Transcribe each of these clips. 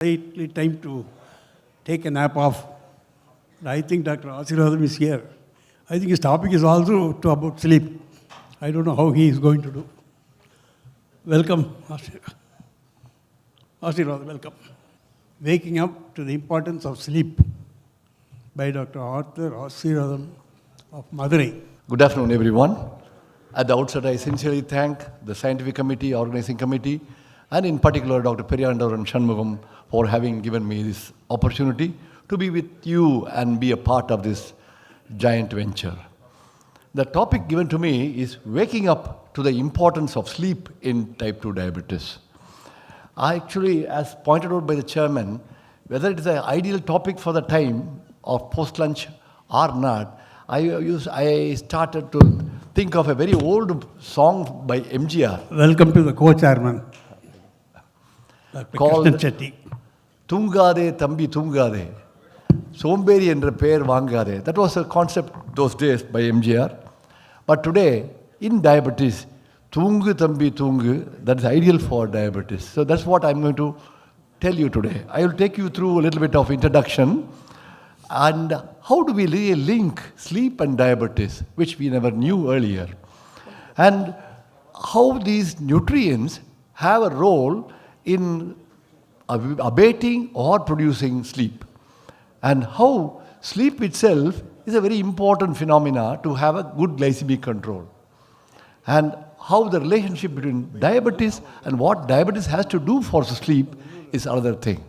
Rightly time to take a nap off. I think Dr. Asiradam is here. I think his topic is also about sleep. I don't know how he is going to do. Welcome, Asiradam, welcome. Waking up to the importance of sleep by Dr. Arthur Asiradam of Madurai. Good afternoon, everyone. At the outset, I sincerely thank the scientific committee, organizing committee, and in particular, Dr. Periyandaran Shanmugam for having given me this opportunity to be with you and be a part of this giant venture. The topic given to me is waking up to the importance of sleep in type 2 diabetes. I actually, as pointed out by the chairman, whether it is an ideal topic for the time of post-lunch or not, I started to think of a very old song by MGR. Welcome to the co-chairman, Dr. Called Krishnan Chetty. Thungade Thambi Thungade, Somberi endra per Vangade. That was a concept those days by MGR. But today, in diabetes, Thungu Thambi Thungu, that is ideal for diabetes. So that's what I'm going to tell you today. I will take you through a little bit of introduction and how do we really link sleep and diabetes, which we never knew earlier, and how these nutrients have a role in abating or producing sleep, and how sleep itself is a very important phenomena to have a good glycemic control, and how the relationship between diabetes and what diabetes has to do for sleep is another thing,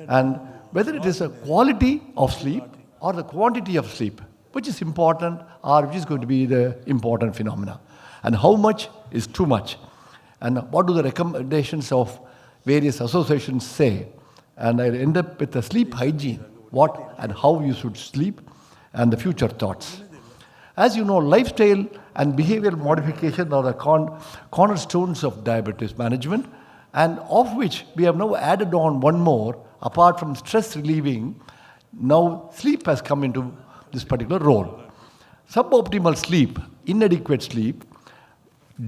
and whether it is a quality of sleep or the quantity of sleep, which is important or which is going to be the important phenomena, and how much is too much, and what do the recommendations of various associations say, and I'll end up with the sleep hygiene, what and how you should sleep, and the future thoughts. As you know, lifestyle and behavioral modification are the cornerstones of diabetes management, and of which we have now added on one more, apart from stress relieving, now sleep has come into this particular role. Suboptimal sleep, inadequate sleep,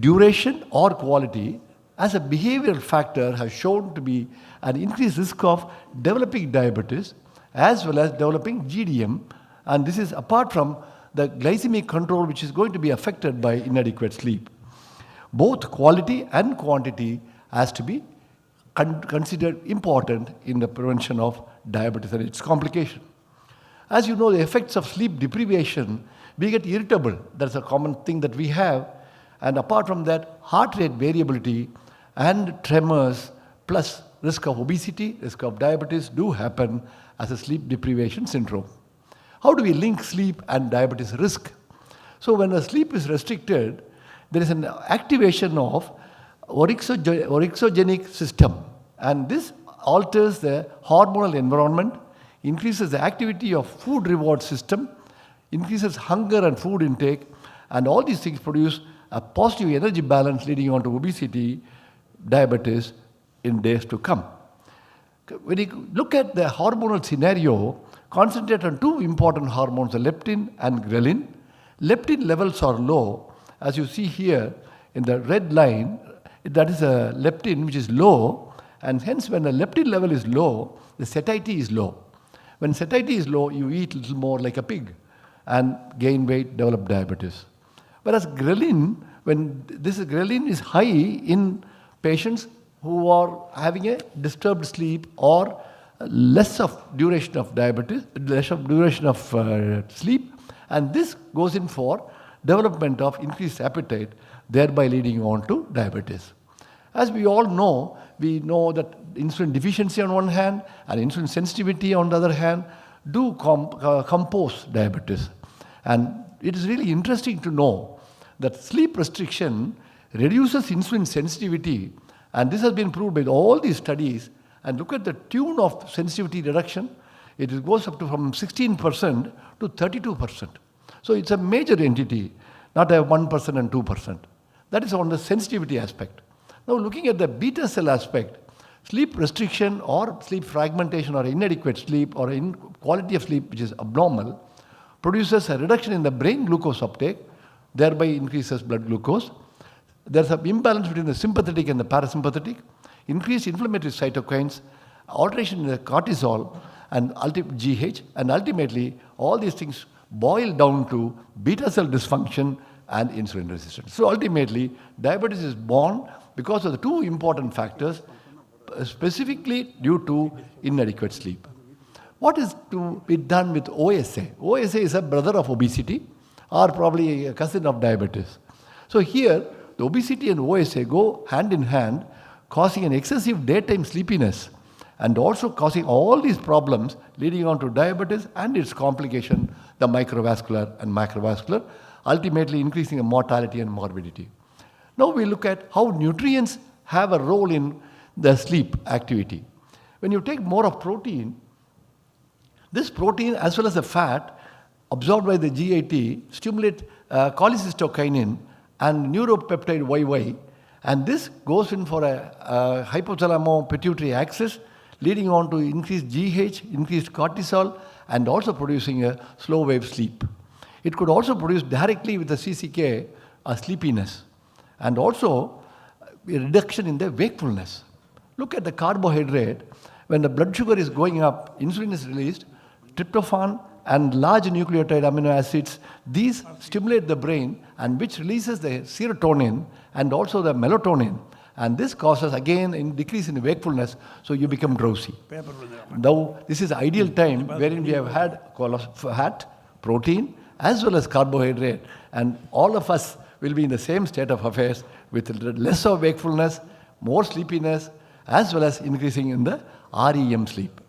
duration or quality, as a behavioral factor has shown to be an increased risk of developing diabetes as well as developing GDM, and this is apart from the glycemic control which is going to be affected by inadequate sleep. Both quality and quantity has to be considered important in the prevention of diabetes and its complication. As you know, the effects of sleep deprivation, we get irritable. That's a common thing that we have. And apart from that, heart rate variability and tremors plus risk of obesity, risk of diabetes do happen as a sleep deprivation syndrome. How do we link sleep and diabetes risk? So when the sleep is restricted, there is an activation of orexogenic system, and this alters the hormonal environment, increases the activity of food reward system, increases hunger and food intake, and all these things produce a positive energy balance leading on to obesity, diabetes in days to come. When you look at the hormonal scenario, concentrate on two important hormones, the leptin and ghrelin. Leptin levels are low, as you see here in the red line. That is a leptin which is low, and hence when the leptin level is low, the satiety is low. When satiety is low, you eat a little more like a pig and gain weight, develop diabetes. Whereas ghrelin, when this ghrelin is high in patients who are having a disturbed sleep or less of duration of diabetes, less of duration of sleep, and this goes in for development of increased appetite, thereby leading on to diabetes. As we all know, we know that insulin deficiency on one hand and insulin sensitivity on the other hand do compose diabetes. And it is really interesting to know that sleep restriction reduces insulin sensitivity, and this has been proved by all these studies. And look at the tune of sensitivity reduction. It goes up to from 16% to 32%. So it's a major entity, not a 1% and 2%. That is on the sensitivity aspect. Now looking at the beta cell aspect, sleep restriction or sleep fragmentation or inadequate sleep or quality of sleep which is abnormal produces a reduction in the brain glucose uptake, thereby increases blood glucose. There's an imbalance between the sympathetic and the parasympathetic, increased inflammatory cytokines, alteration in the cortisol and GH, and ultimately all these things boil down to beta cell dysfunction and insulin resistance. So ultimately, diabetes is born because of the two important factors, specifically due to inadequate sleep. What is to be done with OSA? OSA is a brother of obesity or probably a cousin of diabetes. So here, the obesity and OSA go hand in hand, causing an excessive daytime sleepiness and also causing all these problems leading on to diabetes and its complication, the microvascular and macrovascular, ultimately increasing the mortality and morbidity. Now we look at how nutrients have a role in the sleep activity. When you take more of protein, this protein as well as the fat absorbed by the GIT stimulate cholecystokinin and neuropeptide YY, and this goes in for a hypothalamo-pituitary axis, leading on to increased GH, increased cortisol, and also producing a slow wave sleep. It could also produce directly with the CCK a sleepiness and also a reduction in the wakefulness. Look at the carbohydrate. When the blood sugar is going up, insulin is released, tryptophan and large nucleotide amino acids, these stimulate the brain and which releases the serotonin and also the melatonin. And this causes again a decrease in wakefulness, so you become drowsy. Now, this is the ideal time wherein we have had fat, protein, as well as carbohydrate, and all of us will be in the same state of affairs with less of wakefulness, more sleepiness, as well as increasing in the REM sleep.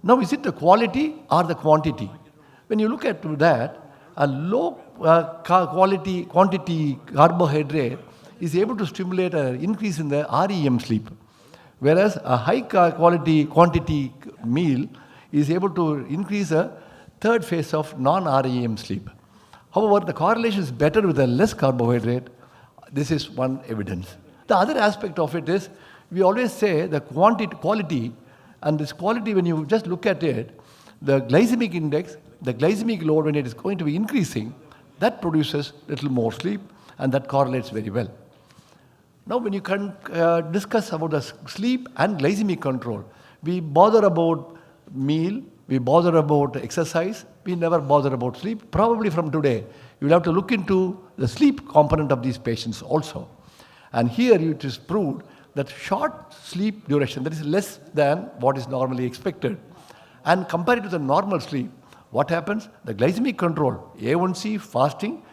Now, is it the quality or the quantity? When you look at that, a low quantity carbohydrate is able to stimulate an increase in the REM sleep, whereas a high quantity meal is able to increase a third phase of non-REM sleep. However, the correlation is better with a less carbohydrate. This is one evidence. The other aspect of it is, we always say the quality, and this quality, when you just look at it, the glycemic index, the glycemic load, when it is going to be increasing, that produces little more sleep, and that correlates very well. Now, when you can discuss about the sleep and glycemic control, we bother about meal, we bother about exercise, we never bother about sleep. Probably from today, you will have to look into the sleep component of these patients also. And here it is proved that short sleep duration, that is less than what is normally expected, and compared to the normal sleep, what happens? The glycemic control, A1C, fasting,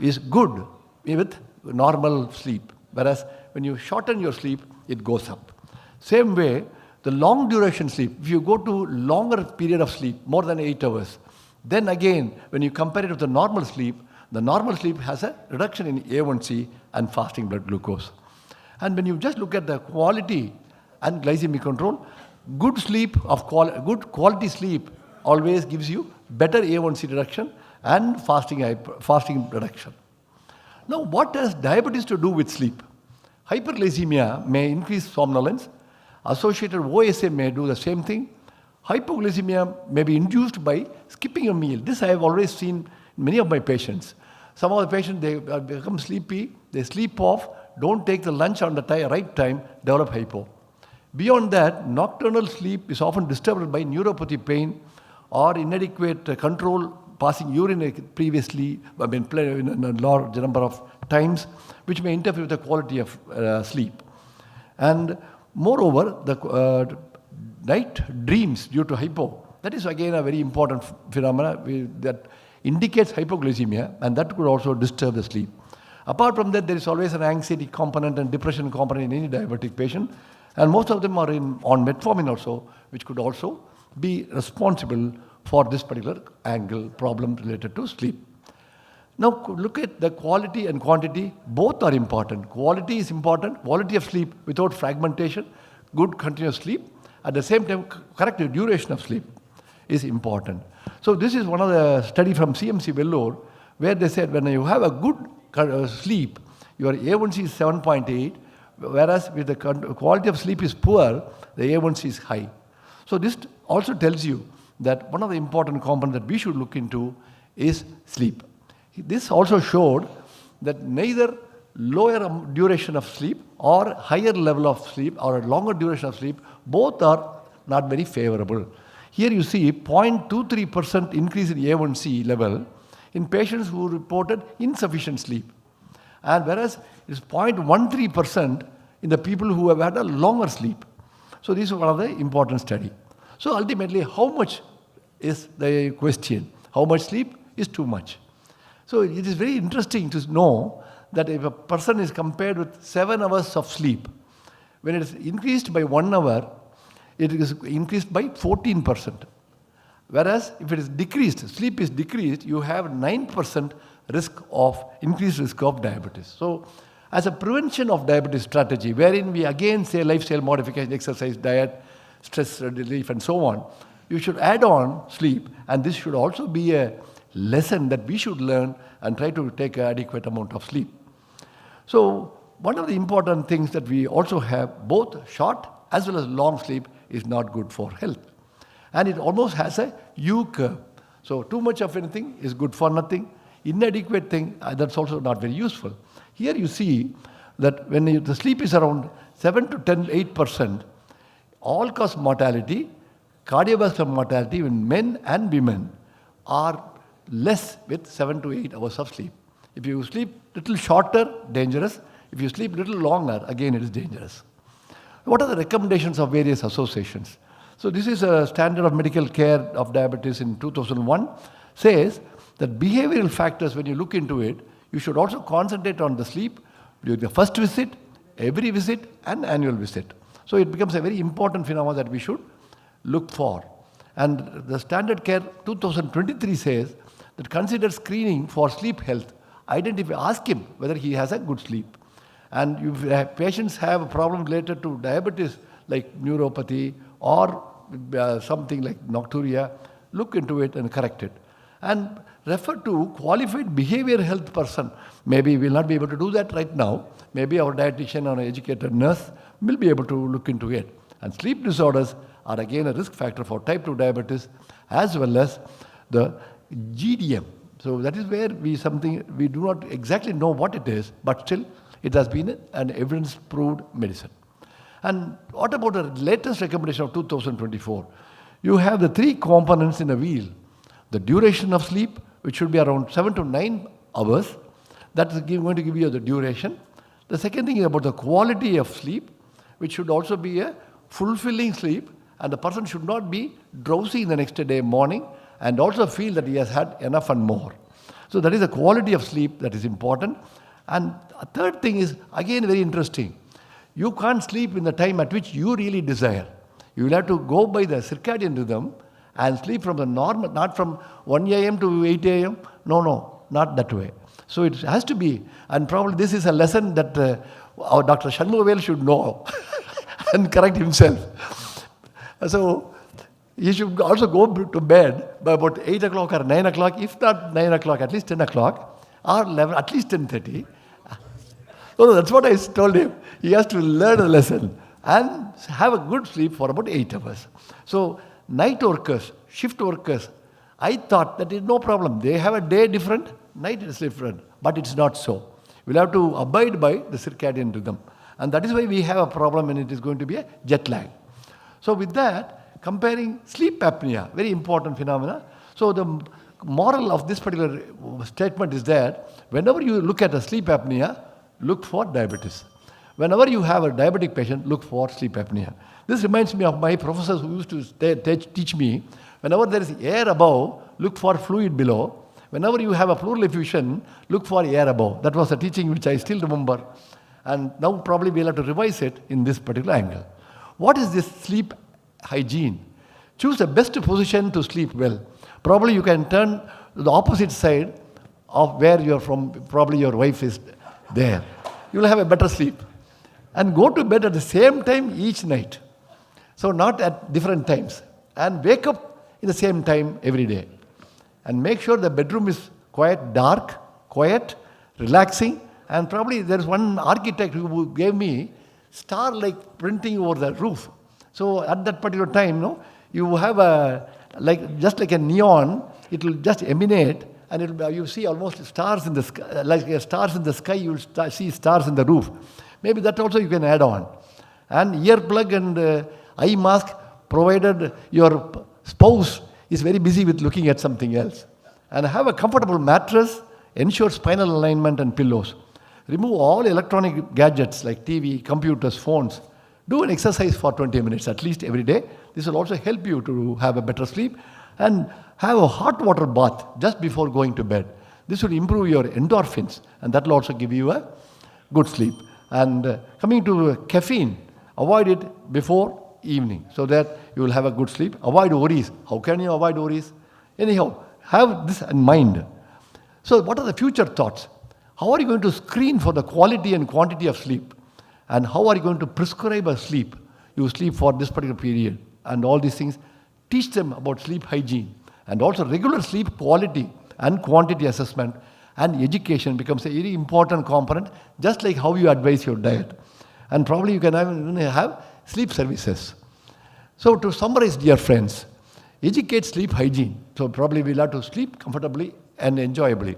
is good with normal sleep. Whereas when you shorten your sleep, it goes up. Same way, the long duration sleep, if you go to longer period of sleep, more than 8 hours, then again, when you compare it with the normal sleep has a reduction in A1C and fasting blood glucose. And when you just look at the quality and glycemic control, good sleep good quality sleep always gives you better A1C reduction and fasting reduction. Now, what has diabetes to do with sleep? Hyperglycemia may increase somnolence. Associated OSA may do the same thing. Hypoglycemia may be induced by skipping a meal. This I have always seen in many of my patients. Some of the patients, they become sleepy, they sleep off, don't take the lunch on the right time, develop hypo. Beyond that, nocturnal sleep is often disturbed by neuropathy pain or inadequate control, passing urine previously, in a large number of times, which may interfere with the quality of sleep. And moreover, the night dreams due to hypo, that is again a very important phenomenon that indicates hypoglycemia, and that could also disturb the sleep. Apart from that, there is always an anxiety component and depression component in any diabetic patient, and most of them are on metformin also, which could also be responsible for this particular angle problem related to sleep. Now look at the quality and quantity, both are important. Quality is important, quality of sleep without fragmentation, good continuous sleep, at the same time correct duration of sleep is important. So this is one of the study from CMC Vellore, where they said when you have a good sleep, your A1C is 7.8, whereas with the quality of sleep is poor, the A1C is high. So this also tells you that one of the important components that we should look into is sleep. This also showed that neither lower duration of sleep or higher level of sleep or a longer duration of sleep, both are not very favorable. Here you see 0.23% increase in A1C level in patients who reported insufficient sleep. And whereas it's 0.13% in the people who have had a longer sleep. So this is one of the important study. So ultimately, how much is the question? How much sleep is too much? So it is very interesting to know that if a person is compared with 7 hours of sleep, when it is increased by 1 hour, it is increased by 14%. Whereas if it is decreased, sleep is decreased, you have 9% increased risk of diabetes. So as a prevention of diabetes strategy, wherein we again say lifestyle modification, exercise, diet, stress relief and so on, you should add on sleep, and this should also be a lesson that we should learn and try to take an adequate amount of sleep. So one of the important things that we also have, both short as well as long sleep is not good for health. And it almost has a U curve. So too much of anything is good for nothing. Inadequate thing, that's also not very useful. Here you see that when the sleep is around 7 to 8%, all-cause mortality, cardiovascular mortality in men and women are less with 7 to 8 hours of sleep. If you sleep little shorter, dangerous. If you sleep little longer, again it is dangerous. What are the recommendations of various associations? So this is a standard of medical care of diabetes in 2001, says that behavioral factors, when you look into it, you should also concentrate on the sleep during the first visit, every visit, and annual visit. So it becomes a very important phenomenon that we should look for. And the standard care 2023 says that consider screening for sleep health. Ask him whether he has a good sleep. And if patients have a problem related to diabetes like neuropathy or something like nocturia, look into it and correct it. And refer to qualified behavioral health person. Maybe we'll not be able to do that right now. Maybe our dietitian or an educated nurse will be able to look into it. And sleep disorders are again a risk factor for type 2 diabetes as well as the GDM. So that is where we do not exactly know what it is, but still it has been an evidence-proved medicine. And what about the latest recommendation of 2024? You have the 3 components in a wheel. The duration of sleep, which should be around 7 to 9 hours. That is going to give you the duration. The second thing is about the quality of sleep, which should also be a fulfilling sleep, and the person should not be drowsy in the next day morning and also feel that he has had enough and more. So that is the quality of sleep that is important. And a third thing is, again, very interesting. You can't sleep in the time at which you really desire. You will have to go by the circadian rhythm and sleep from the normal, not from 1 a.m. to 8 a.m. No, not that way. So it has to be, and probably this is a lesson that our Dr. Shanmugavel should know and correct himself. So he should also go to bed by about 8 o'clock or 9 o'clock, if not 9 o'clock, at least 10 o'clock, or 11, at least 10:30. So that's what I told him. He has to learn a lesson and have a good sleep for about 8 hours. So night workers, shift workers, I thought that is no problem. They have a day different, night is different. But it's not so. We'll have to abide by the circadian rhythm. And that is why we have a problem, and it is going to be a jet lag. So with that, comparing sleep apnea, very important phenomena. So the moral of this particular statement is that whenever you look at a sleep apnea, look for diabetes. Whenever you have a diabetic patient, look for sleep apnea. This reminds me of my professors who used to teach me, whenever there is air above, look for fluid below. Whenever you have a pleural effusion, look for air above. That was a teaching which I still remember. And now probably we'll have to revise it in this particular angle. What is this sleep hygiene? Choose the best position to sleep well. Probably you can turn to the opposite side of where you're from. Probably your wife is there. You will have a better sleep. And go to bed at the same time each night. So not at different times. And wake up in the same time every day. And make sure the bedroom is quite dark, quiet, relaxing. And probably there is one architect who gave me star-like printing over the roof. So at that particular time, you have just like a neon, it will just emanate, and you see almost stars in the sky, like stars in the sky, you will see stars in the roof. Maybe that also you can add on. And earplug and eye mask, provided your spouse is very busy with looking at something else. And have a comfortable mattress, ensure spinal alignment and pillows. Remove all electronic gadgets like TV, computers, phones. Do an exercise for 20 minutes at least every day. This will also help you to have a better sleep. And have a hot water bath just before going to bed. This will improve your endorphins, and that will also give you a good sleep. And coming to caffeine, avoid it before evening so that you will have a good sleep. Avoid worries. How can you avoid worries? Anyhow, have this in mind. So what are the future thoughts? How are you going to screen for the quality and quantity of sleep? And how are you going to prescribe a sleep? You sleep for this particular period. And all these things, teach them about sleep hygiene. And also regular sleep quality and quantity assessment and education becomes a very important component, just like how you advise your diet. And probably you can even have sleep services. So to summarize, dear friends, educate sleep hygiene. So probably we'll have to sleep comfortably and enjoyably.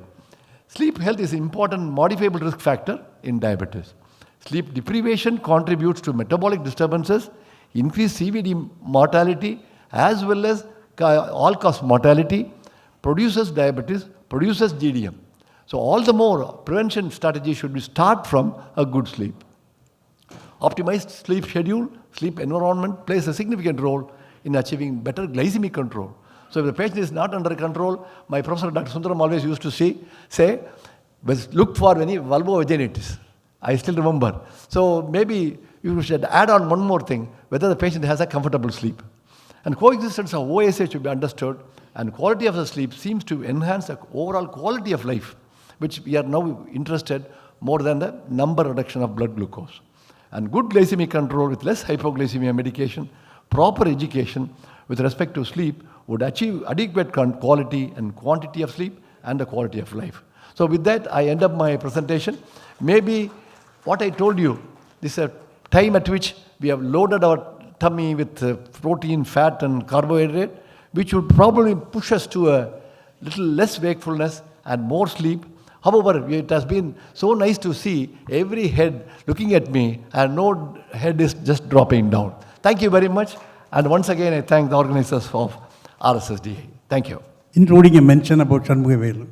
Sleep health is an important modifiable risk factor in diabetes. Sleep deprivation contributes to metabolic disturbances, increased CVD mortality, as well as all-cause mortality, produces diabetes, produces GDM. So all the more prevention strategy should start from a good sleep. Optimized sleep schedule, sleep environment plays a significant role in achieving better glycemic control. So if the patient is not under control, my professor Dr. Sundaram always used to say, look for any vulvovaginitis. I still remember. So maybe you should add on one more thing, whether the patient has a comfortable sleep. And coexistence of OSA should be understood, and quality of the sleep seems to enhance the overall quality of life, which we are now interested more than the number reduction of blood glucose. And good glycemic control with less hypoglycemia medication, proper education with respect to sleep would achieve adequate quality and quantity of sleep and the quality of life. So with that, I end up my presentation. Maybe what I told you, this is a time at which we have loaded our tummy with protein, fat and carbohydrate, which would probably push us to a little less wakefulness and more sleep. However, it has been so nice to see every head looking at me and no head is just dropping down. Thank you very much. And once again, I thank the organizers of RSSDA. Thank you. Including a mention about Shanmugavelu.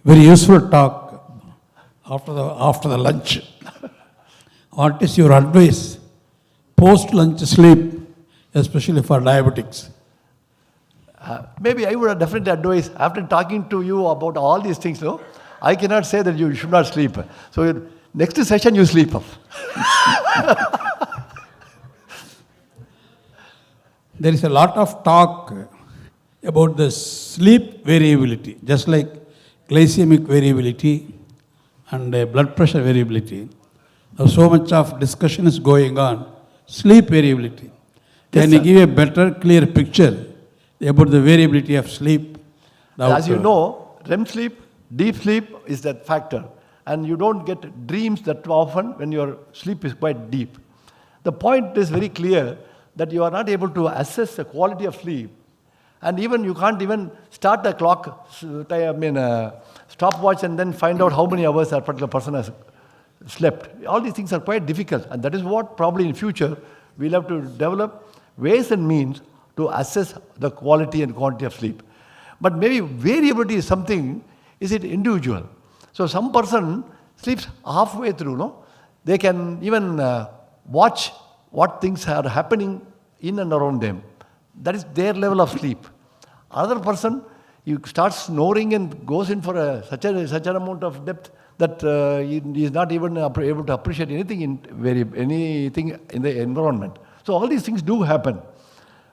Very useful talk after the lunch. What is your advice? Post-lunch sleep, especially for diabetics. Maybe I would have definitely advise, after talking to you about all these things, no, I cannot say that you should not sleep. So next session you sleep off. There is a lot of talk about the sleep variability, just like glycemic variability and blood pressure variability. Now, so much of discussion is going on. Sleep variability. Can you give a better, clear picture about the variability of sleep? As you know, REM sleep, deep sleep is that factor. And you don't get dreams that often when your sleep is quite deep. The point is very clear that you are not able to assess the quality of sleep. And even you can't even start the clock, stopwatch and then find out how many hours a particular person has slept. All these things are quite difficult. And that is what probably in future we'll have to develop ways and means to assess the quality and quantity of sleep. But maybe variability is something, is it individual? So some person sleeps halfway through, no? They can even watch what things are happening in and around them. That is their level of sleep. Another person, you start snoring and goes in for such an amount of depth that he is not even able to appreciate anything in the environment. So all these things do happen.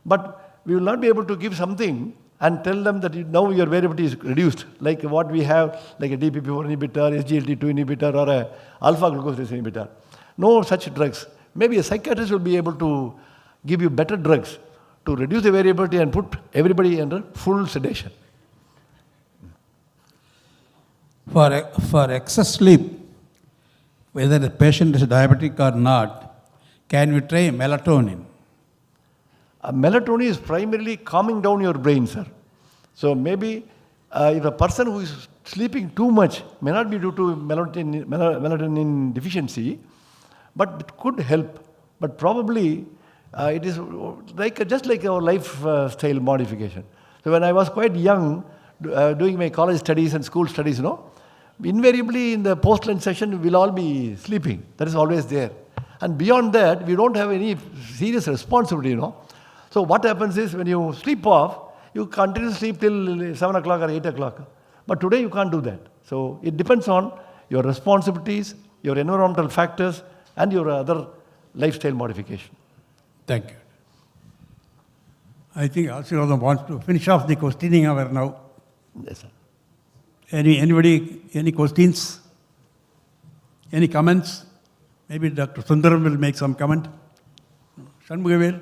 But we will not be able to give something and tell them that now your variability is reduced, like what we have, like a DPP-4 inhibitor, SGLT2 inhibitor, or a alpha glucosidase inhibitor. No such drugs. Maybe a psychiatrist will be able to give you better drugs to reduce the variability and put everybody under full sedation. For excess sleep, whether the patient is diabetic or not, can we try melatonin? Melatonin is primarily calming down your brain, sir. So maybe if a person who is sleeping too much may not be due to melatonin deficiency, but it could help. But probably it is just like our lifestyle modification. So when I was quite young, doing my college studies and school studies, invariably in the post-lunch session, we'll all be sleeping. That is always there. And beyond that, we don't have any serious responsibility, So what happens is when you sleep off, you continue to sleep till 7 o'clock or 8 o'clock. But today you can't do that. So it depends on your responsibilities, your environmental factors, and your other lifestyle modification. Thank you. I think Ashiradam wants to finish off the questioning hour now. Yes, sir. Anybody, any questions? Any comments? Maybe Dr. Sundaram will make some comment. Shanmugavel?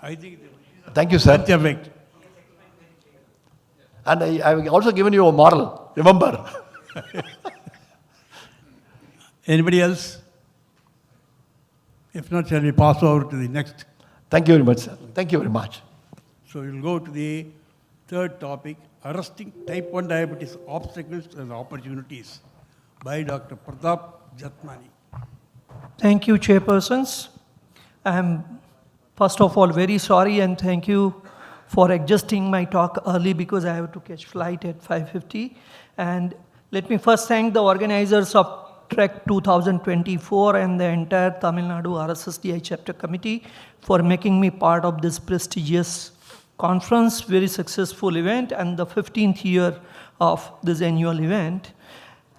I think Thank you, sir. perfect. And I've also given you a moral, remember. Anybody else? If not, shall we pass over to the next? Thank you very much, sir. Thank you very much. So we'll go to the third topic, arresting type 1 diabetes obstacles and opportunities by Dr. Pratap Jatmani. Thank you, chairpersons. I am, first of all, very sorry and thank you for adjusting my talk early because I have to catch flight at 5:50. And let me first thank the organizers of Trek 2024 and the entire Tamil Nadu RSSDI chapter committee for making me part of this prestigious conference, very successful event, and the 15th year of this annual event.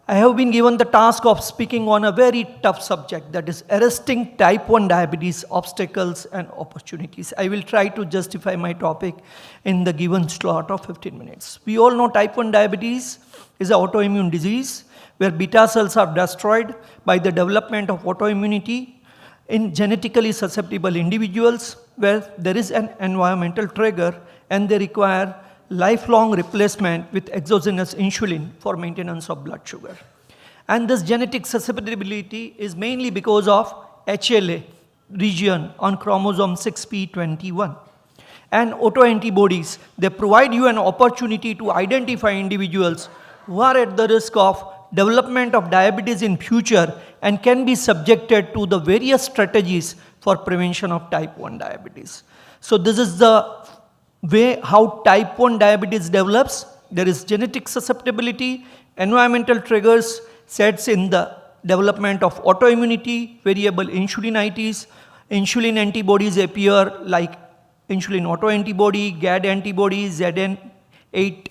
I have been given the task of speaking on a very tough subject, that is arresting type 1 diabetes obstacles and opportunities. I will try to justify my topic in the given slot of 15 minutes. We all know type 1 diabetes is an autoimmune disease where beta cells are destroyed by the development of autoimmunity in genetically susceptible individuals where there is an environmental trigger and they require lifelong replacement with exogenous insulin for maintenance of blood sugar. And this genetic susceptibility is mainly because of HLA region on chromosome 6p21. And autoantibodies, they provide you an opportunity to identify individuals who are at the risk of development of diabetes in future and can be subjected to the various strategies for prevention of type 1 diabetes. So this is the way how type 1 diabetes develops. There is genetic susceptibility, environmental triggers sets in the development of autoimmunity, variable insulinitis, insulin antibodies appear like insulin autoantibody, GAD antibody, ZN8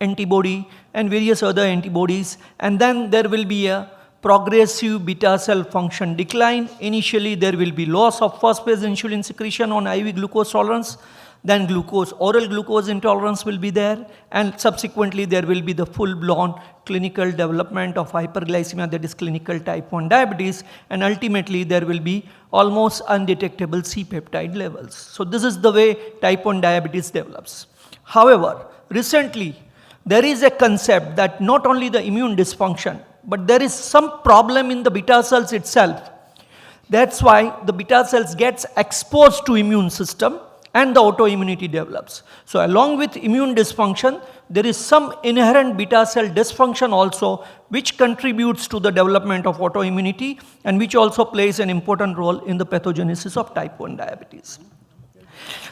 antibody, and various other antibodies. And then there will be a progressive beta cell function decline. Initially, there will be loss of first phase insulin secretion on IV glucose tolerance. Then oral glucose intolerance will be there, and subsequently there will be the full-blown clinical development of hyperglycemia, that is clinical type 1 diabetes, and ultimately there will be almost undetectable C-peptide levels. So this is the way type 1 diabetes develops. However, recently there is a concept that not only the immune dysfunction, but there is some problem in the beta cells itself. That's why the beta cells gets exposed to immune system and the autoimmunity develops. So along with immune dysfunction, there is some inherent beta cell dysfunction also which contributes to the development of autoimmunity and which also plays an important role in the pathogenesis of type 1 diabetes.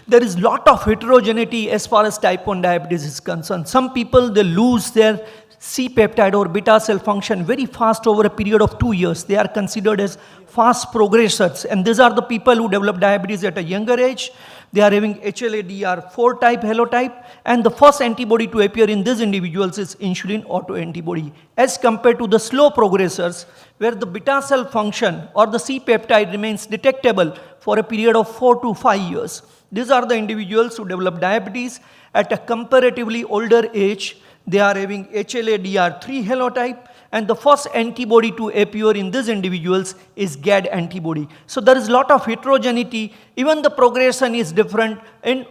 There is lot of heterogeneity as far as type 1 diabetes is concerned. Some people, they lose their C-peptide or beta cell function very fast over a period of 2 years. They are considered as fast progressors, and these are the people who develop diabetes at a younger age. They are having HLA-DR4 type halotype, and the first antibody to appear in these individuals is insulin autoantibody, as compared to the slow progressors where the beta cell function or the C-peptide remains detectable for a period of 4 to 5 years. These are the individuals who develop diabetes at a comparatively older age. They are having HLA-DR3 halotype, and the first antibody to appear in these individuals is GAD antibody. So there is a lot of heterogeneity. Even the progression is different. And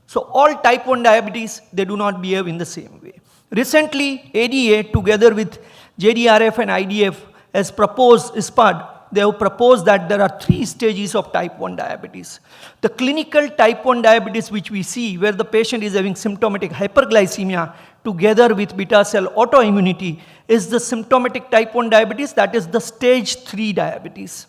so all type 1 diabetes, they do not behave in the same way. Recently, ADA together with JDRF and IDF has proposed SPUD they have proposed that there are 3 stages of type 1 diabetes. The clinical type 1 diabetes which we see, where the patient is having symptomatic hyperglycemia together with beta cell autoimmunity, is the symptomatic type 1 diabetes, that is the stage 3 diabetes.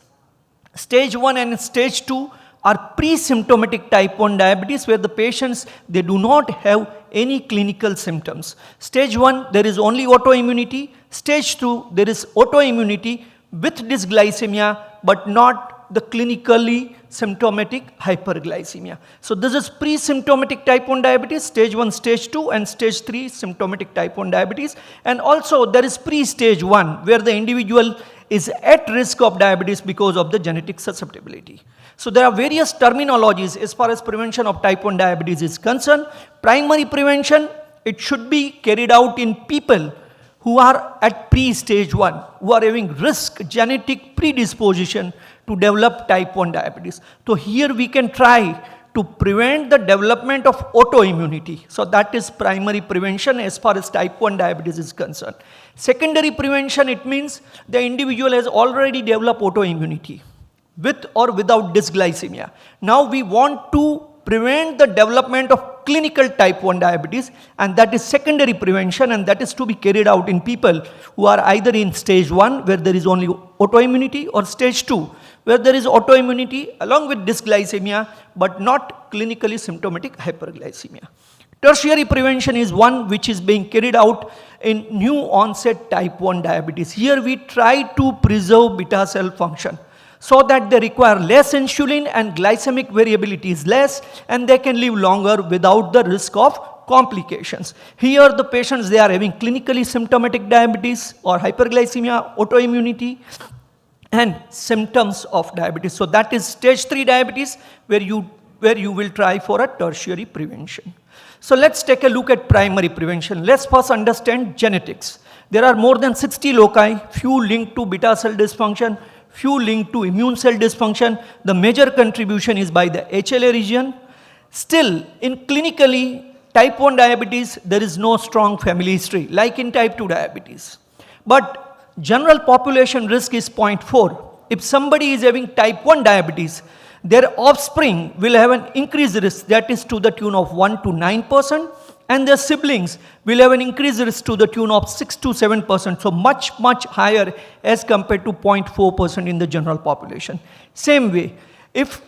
Stage 1 and stage 2 are pre-symptomatic type 1 diabetes, where the patients, they do not have any clinical symptoms. Stage 1, there is only autoimmunity. Stage 2, there is autoimmunity with dysglycemia, but not the clinically symptomatic hyperglycemia. So this is pre-symptomatic type 1 diabetes, stage 1, stage 2, and stage 3 symptomatic type 1 diabetes. And also there is pre-stage 1, where the individual is at risk of diabetes because of the genetic susceptibility. So there are various terminologies as far as prevention of type 1 diabetes is concerned. Primary prevention, it should be carried out in people who are at pre-stage 1, who are having risk, genetic predisposition to develop type 1 diabetes. So here we can try to prevent the development of autoimmunity. So that is primary prevention as far as type 1 diabetes is concerned. Secondary prevention, it means the individual has already developed autoimmunity with or without dysglycemia. Now we want to prevent the development of clinical type 1 diabetes, and that is secondary prevention, and that is to be carried out in people who are either in stage 1, where there is only autoimmunity, or stage 2, where there is autoimmunity along with dysglycemia but not clinically symptomatic hyperglycemia. Tertiary prevention is one which is being carried out in new onset type 1 diabetes. Here we try to preserve beta cell function so that they require less insulin and glycemic variability is less, and they can live longer without the risk of complications. Here the patients, they are having clinically symptomatic diabetes or hyperglycemia, autoimmunity, and symptoms of diabetes. So that is stage 3 diabetes, where you will try for a tertiary prevention. So let's take a look at primary prevention. Let's first understand genetics. There are more than 60 loci, few linked to beta cell dysfunction, few linked to immune cell dysfunction. The major contribution is by the HLA region. Still, in clinically type 1 diabetes, there is no strong family history like in type 2 diabetes. But general population risk is 0.4. If somebody is having type 1 diabetes, their offspring will have an increased risk, that is to the tune of 1 to 9%, and their siblings will have an increased risk to the tune of 6 to 7%, so much higher as compared to 0.4% in the general population. Same way, if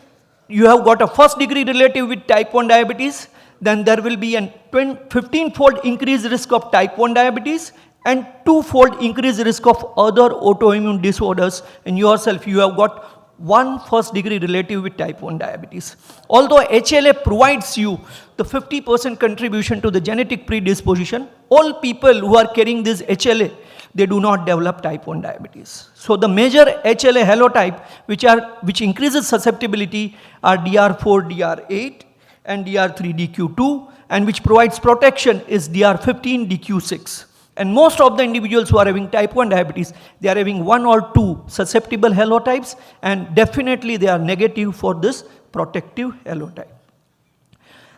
you have got a first degree relative with type 1 diabetes, then there will be a 15-fold increased risk of type 1 diabetes and 2-fold increased risk of other autoimmune disorders. In yourself, you have got one first degree relative with type 1 diabetes. Although HLA provides you the 50% contribution to the genetic predisposition, all people who are carrying this HLA, they do not develop type 1 diabetes. So the major HLA halotype which increases susceptibility are DR4, DR8 and DR3, DQ2, and which provides protection is DR15, DQ6. And most of the individuals who are having type 1 diabetes, they are having 1 or 2 susceptible halotypes, and definitely they are negative for this protective halotype.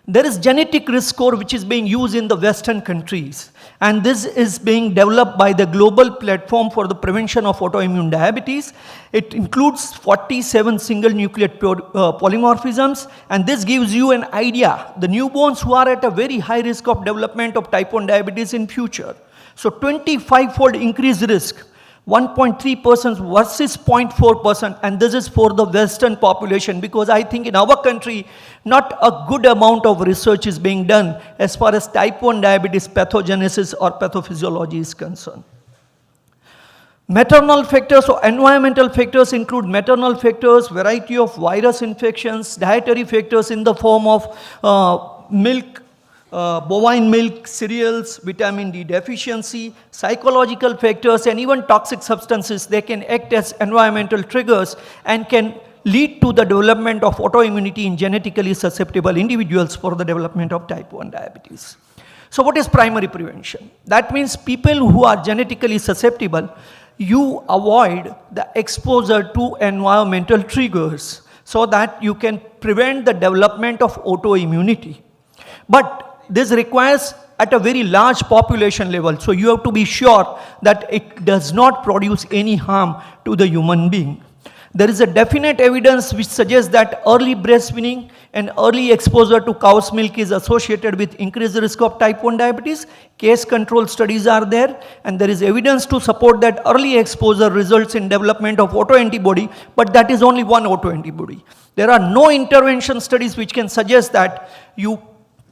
There is genetic risk score which is being used in the Western countries, and this is being developed by the Global Platform for the Prevention of Autoimmune Diabetes. It includes 47 single nucleotide polymorphisms, and this gives you an idea, the newborns who are at a very high risk of development of type 1 diabetes in future. So 25-fold increased risk, 1.3% versus 0.4%, and this is for the Western population, because I think in our country, not a good amount of research is being done as far as type 1 diabetes pathogenesis or pathophysiology is concerned. Maternal factors or environmental factors include maternal factors, variety of virus infections, dietary factors in the form of milk, bovine milk, cereals, vitamin D deficiency, psychological factors, and even toxic substances. They can act as environmental triggers and can lead to the development of autoimmunity in genetically susceptible individuals for the development of type 1 diabetes. So what is primary prevention? That means people who are genetically susceptible, you avoid the exposure to environmental triggers so that you can prevent the development of autoimmunity. But this requires at a very large population level, so you have to be sure that it does not produce any harm to the human being. There is a definite evidence which suggests that early breastfeeding and early exposure to cow's milk is associated with increased risk of type 1 diabetes. Case control studies are there, and there is evidence to support that early exposure results in development of autoantibody, but that is only one autoantibody. There are no intervention studies which can suggest that you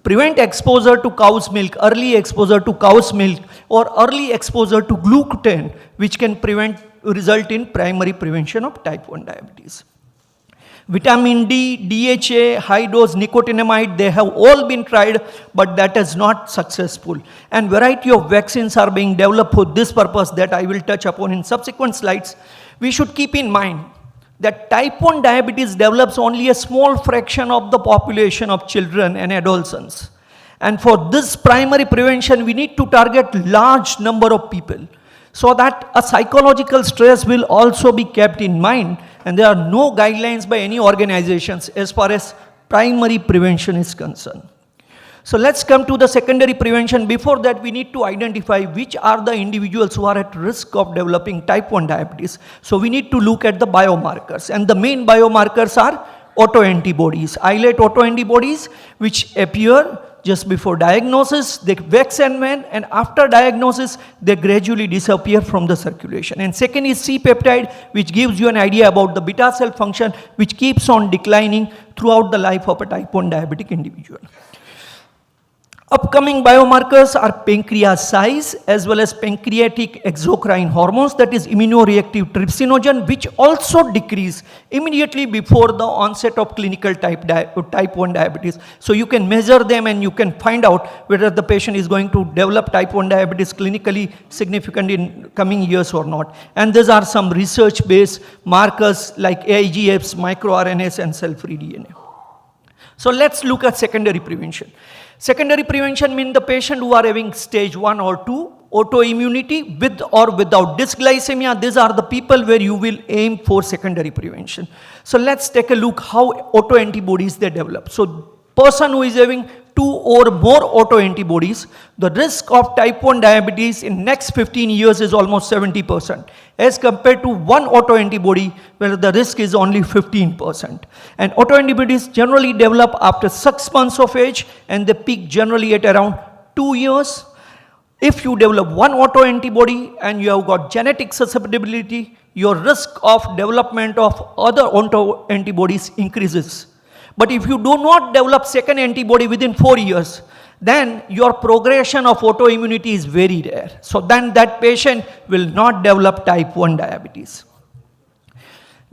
prevent exposure to cow's milk, early exposure to cow's milk, or early exposure to gluten, which can result in primary prevention of type 1 diabetes. Vitamin D, DHA, high dose nicotinamide, they have all been tried, but that is not successful. And variety of vaccines are being developed for this purpose that I will touch upon in subsequent slides. We should keep in mind that type 1 diabetes develops only a small fraction of the population of children and adolescents. And for this primary prevention, we need to target large number of people, so that a psychological stress will also be kept in mind, and there are no guidelines by any organizations as far as primary prevention is concerned. So let's come to the secondary prevention. Before that, we need to identify which are the individuals who are at risk of developing type 1 diabetes. So we need to look at the biomarkers, and the main biomarkers are autoantibodies, islet autoantibodies, which appear just before diagnosis, they wax and wane, and after diagnosis, they gradually disappear from the circulation. And second is C-peptide, which gives you an idea about the beta cell function, which keeps on declining throughout the life of a type 1 diabetic individual. Upcoming biomarkers are pancreas size as well as pancreatic exocrine hormones, that is immunoreactive trypsinogen, which also decrease immediately before the onset of clinical type 1 diabetes. So you can measure them and you can find out whether the patient is going to develop type 1 diabetes clinically significant in coming years or not. And these are some research-based markers like AIGFs, microRNAs, and cell-free DNA. So let's look at secondary prevention. Secondary prevention means the patient who are having stage 1 or 2 autoimmunity with or without dysglycemia. These are the people where you will aim for secondary prevention. So let's take a look how autoantibodies they develop. So person who is having 2 or more autoantibodies, the risk of type 1 diabetes in next 15 years is almost 70%, as compared to one autoantibody where the risk is only 15%. And autoantibodies generally develop after 6 months of age, and they peak generally at around 2 years. If you develop one autoantibody and you have got genetic susceptibility, your risk of development of other autoantibodies increases. But if you do not develop second antibody within 4 years, then your progression of autoimmunity is very rare. So then that patient will not develop type 1 diabetes.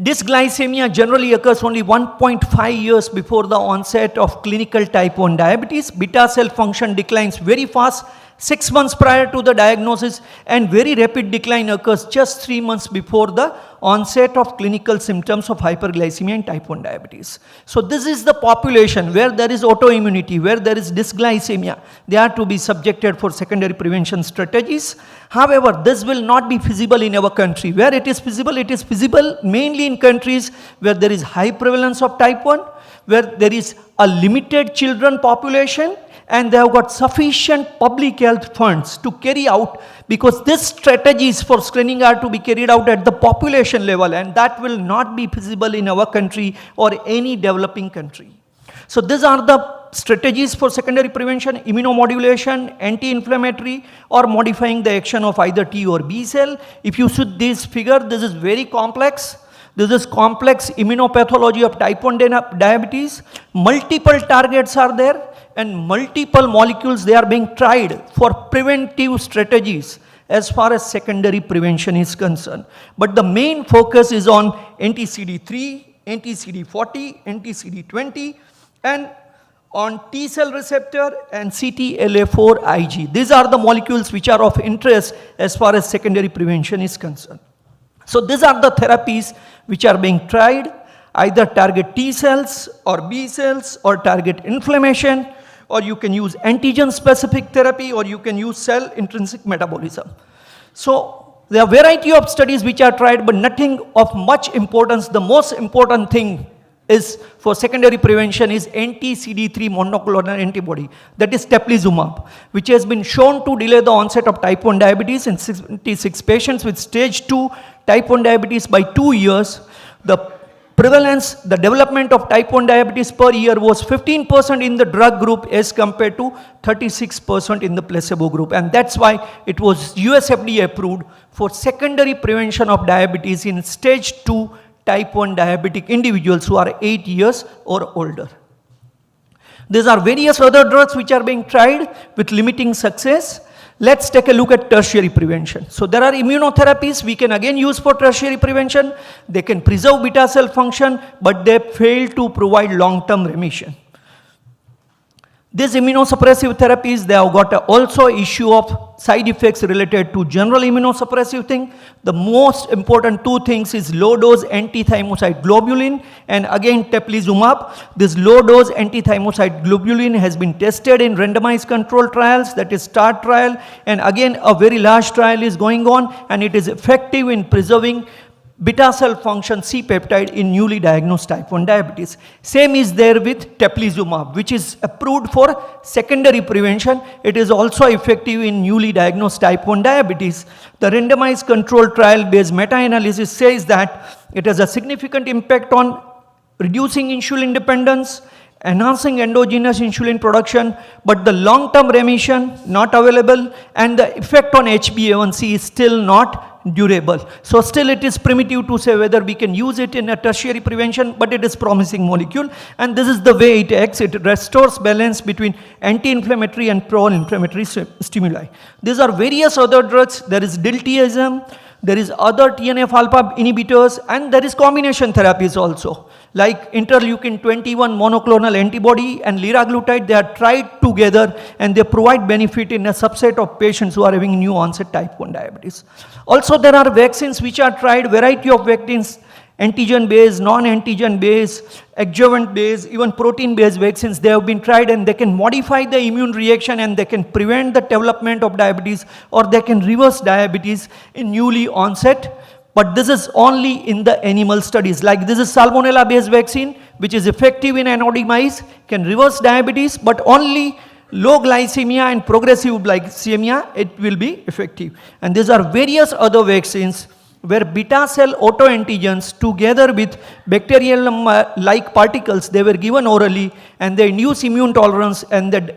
Dysglycemia generally occurs only 1.5 years before the onset of clinical type 1 diabetes. Beta cell function declines very fast 6 months prior to the diagnosis, and very rapid decline occurs just 3 months before the onset of clinical symptoms of hyperglycemia and type 1 diabetes. So this is the population where there is autoimmunity, where there is dysglycemia. They are to be subjected for secondary prevention strategies. However, this will not be feasible in our country. Where it is feasible mainly in countries where there is high prevalence of type 1, where there is a limited children population, and they have got sufficient public health funds to carry out, because these strategies for screening are to be carried out at the population level, and that will not be feasible in our country or any developing country. So these are the strategies for secondary prevention: immunomodulation, anti-inflammatory, or modifying the action of either T or B cell. If you see this figure, this is very complex. This is complex immunopathology of type 1 diabetes. Multiple targets are there, and multiple molecules, they are being tried for preventive strategies as far as secondary prevention is concerned. But the main focus is on anti-CD3, anti-CD40, anti-CD20, and on T cell receptor and CTLA4 Ig. These are the molecules which are of interest as far as secondary prevention is concerned. So these are the therapies which are being tried, either target T cells or B cells, or target inflammation, or you can use antigen specific therapy, or you can use cell intrinsic metabolism. So there are variety of studies which are tried, but nothing of much importance. The most important thing is for secondary prevention is anti-CD3 monoclonal antibody, that is teplizumab, which has been shown to delay the onset of type 1 diabetes in 76 patients with stage 2 type 1 diabetes by 2 years. The prevalence, the development of type 1 diabetes per year was 15% in the drug group as compared to 36% in the placebo group. And that's why it was US FDA approved for secondary prevention of diabetes in stage 2 type 1 diabetic individuals who are 8 years or older. There are various other drugs which are being tried with limiting success. Let's take a look at tertiary prevention. So there are immunotherapies we can again use for tertiary prevention. They can preserve beta cell function, but they fail to provide long-term remission. These immunosuppressive therapies, they have got also issue of side effects related to general immunosuppressive thing. The most important two things is low dose anti-thymocyte globulin and again teplizumab. This low dose anti-thymocyte globulin has been tested in randomized control trials, that is START trial, and again a very large trial is going on, and it is effective in preserving beta cell function C-peptide in newly diagnosed type 1 diabetes. Same is there with teplizumab, which is approved for secondary prevention. It is also effective in newly diagnosed type 1 diabetes. The randomized control trial based meta-analysis says that it has a significant impact on reducing insulin dependence, enhancing endogenous insulin production, but the long-term remission not available, and the effect on HbA1c is still not durable. So still it is primitive to say whether we can use it in a tertiary prevention, but it is promising molecule, and this is the way it acts. It restores balance between anti-inflammatory and pro-inflammatory stimuli. These are various other drugs. There is diltiazem, there is other TNF-alpha inhibitors, and there is combination therapies also, like interleukin-21 monoclonal antibody and liraglutide. They are tried together and they provide benefit in a subset of patients who are having new onset type 1 diabetes. Also there are vaccines which are tried, variety of vaccines, antigen based, non-antigen based, adjuvant based, even protein based vaccines. They have been tried and they can modify the immune reaction and they can prevent the development of diabetes, or they can reverse diabetes in newly onset. But this is only in the animal studies. Like this is salmonella based vaccine which is effective in anodic mice, can reverse diabetes, but only low glycemia and progressive glycemia it will be effective. And these are various other vaccines where beta cell autoantigens together with bacterial like particles, they were given orally and they induce immune tolerance and they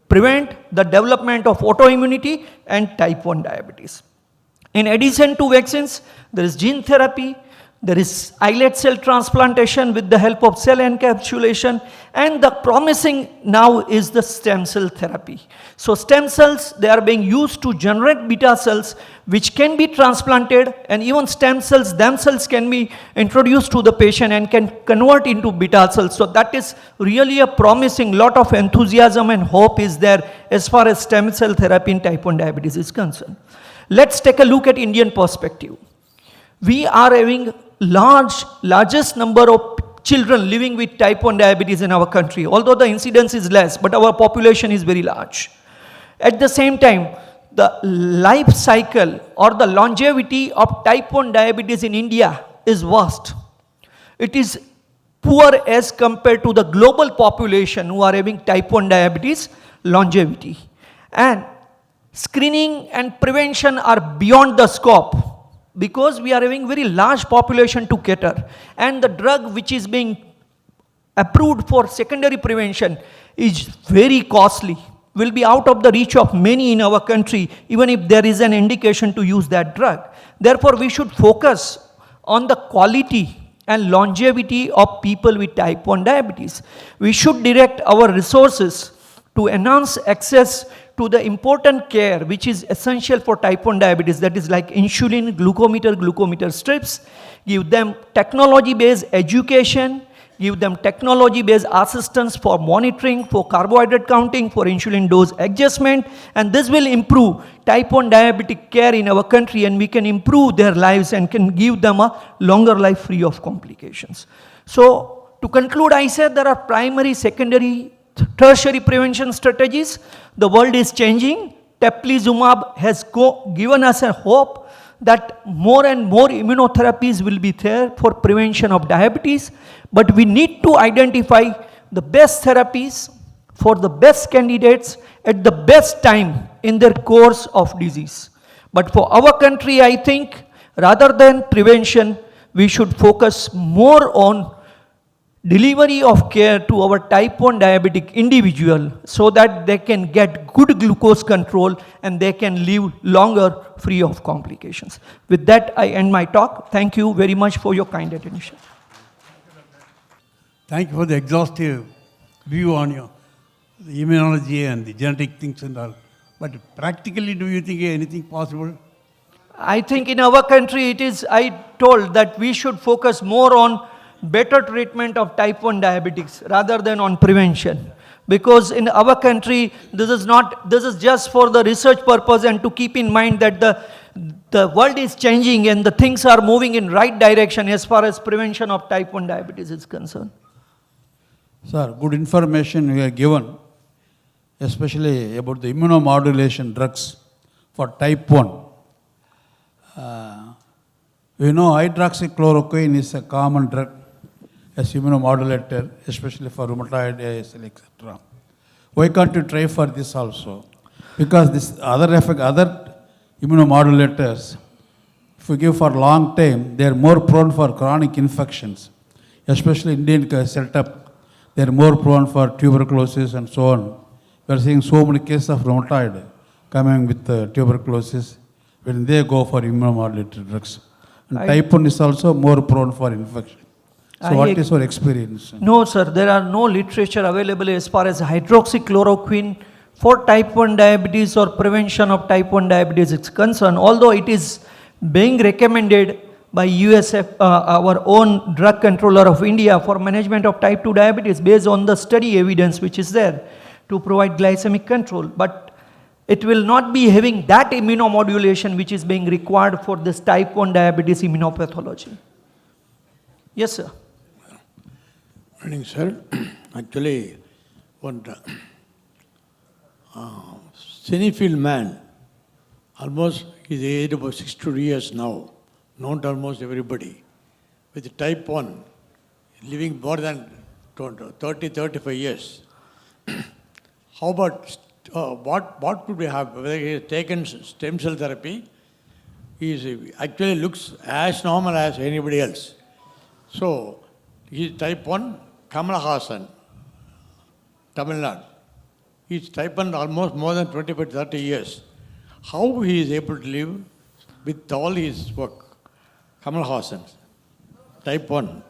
prevent the development of autoimmunity and type 1 diabetes. In addition to vaccines, there is gene therapy, there is islet cell transplantation with the help of cell encapsulation, and the promising now is the stem cell therapy. So stem cells, they are being used to generate beta cells which can be transplanted, and even stem cells themselves can be introduced to the patient and can convert into beta cells. So that is really a promising, lot of enthusiasm and hope is there as far as stem cell therapy in type 1 diabetes is concerned. Let's take a look at Indian perspective. We are having largest number of children living with type 1 diabetes in our country, although the incidence is less, but our population is very large. At the same time, the life cycle or the longevity of type 1 diabetes in India is vast. It is poor as compared to the global population who are having type 1 diabetes longevity. And screening and prevention are beyond the scope, because we are having very large population to cater, and the drug which is being approved for secondary prevention is very costly, will be out of the reach of many in our country, even if there is an indication to use that drug. Therefore, we should focus on the quality and longevity of people with type 1 diabetes. We should direct our resources to enhance access to the important care which is essential for type 1 diabetes, that is like insulin, glucometer strips, give them technology-based education, give them technology-based assistance for monitoring, for carbohydrate counting, for insulin dose adjustment, and this will improve type 1 diabetic care in our country, and we can improve their lives and can give them a longer life free of complications. So to conclude, I said there are primary, secondary, tertiary prevention strategies. The world is changing. Teplizumab has given us a hope that more and more immunotherapies will be there for prevention of diabetes, but we need to identify the best therapies for the best candidates at the best time in their course of disease. But for our country, I think rather than prevention, we should focus more on delivery of care to our type 1 diabetic individual so that they can get good glucose control and they can live longer free of complications. With that, I end my talk. Thank you very much for your kind attention. Thank you for the exhaustive view on your the immunology and the genetic things and all. But practically, do you think anything possible? I think in our country it is, I told that we should focus more on better treatment of type 1 diabetics rather than on prevention. Because in our country, this is just for the research purpose and to keep in mind that the world is changing and the things are moving in right direction as far as prevention of type 1 diabetes is concerned. Sir, good information you have given, especially about the immunomodulation drugs for type 1. We know hydroxychloroquine is a common drug as immunomodulator, especially for rheumatoid, ASL, etc. Why can't you try for this also? Because this other immunomodulators, if you give for a long time, they are more prone for chronic infections, especially Indian setup. They are more prone for tuberculosis and so on. We are seeing so many cases of rheumatoid coming with tuberculosis when they go for immunomodulator drugs. And type 1 is also more prone for infection. So what is your experience? No, sir, there are no literature available as far as hydroxychloroquine for type 1 diabetes or prevention of type 1 diabetes is concerned, although it is being recommended by USF, our own drug controller of India, for management of type 2 diabetes based on the study evidence which is there to provide glycemic control. But it will not be having that immunomodulation which is being required for this type 1 diabetes immunopathology. Yes, sir. Morning, sir. Actually, one Cinefield man, almost his age about 62 years now, known to almost everybody, with type 1, living more than 30-35 years. How about, what could we have? Whether he has taken stem cell therapy, he actually looks as normal as anybody else. So, he is type 1, Kamal Hassan, Tamil Nadu. He is type 1 almost more than 25-30 years. How he is able to live with all his work? Kamal Hassan, type 1.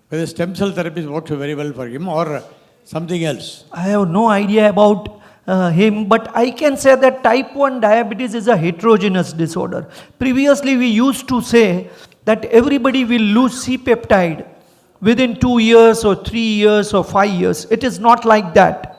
Whether stem cell therapy works very well for him or something else. I have no idea about him, but I can say that type 1 diabetes is a heterogeneous disorder. Previously, we used to say that everybody will lose C-peptide within 2 years or 3 years or 5 years. It is not like that.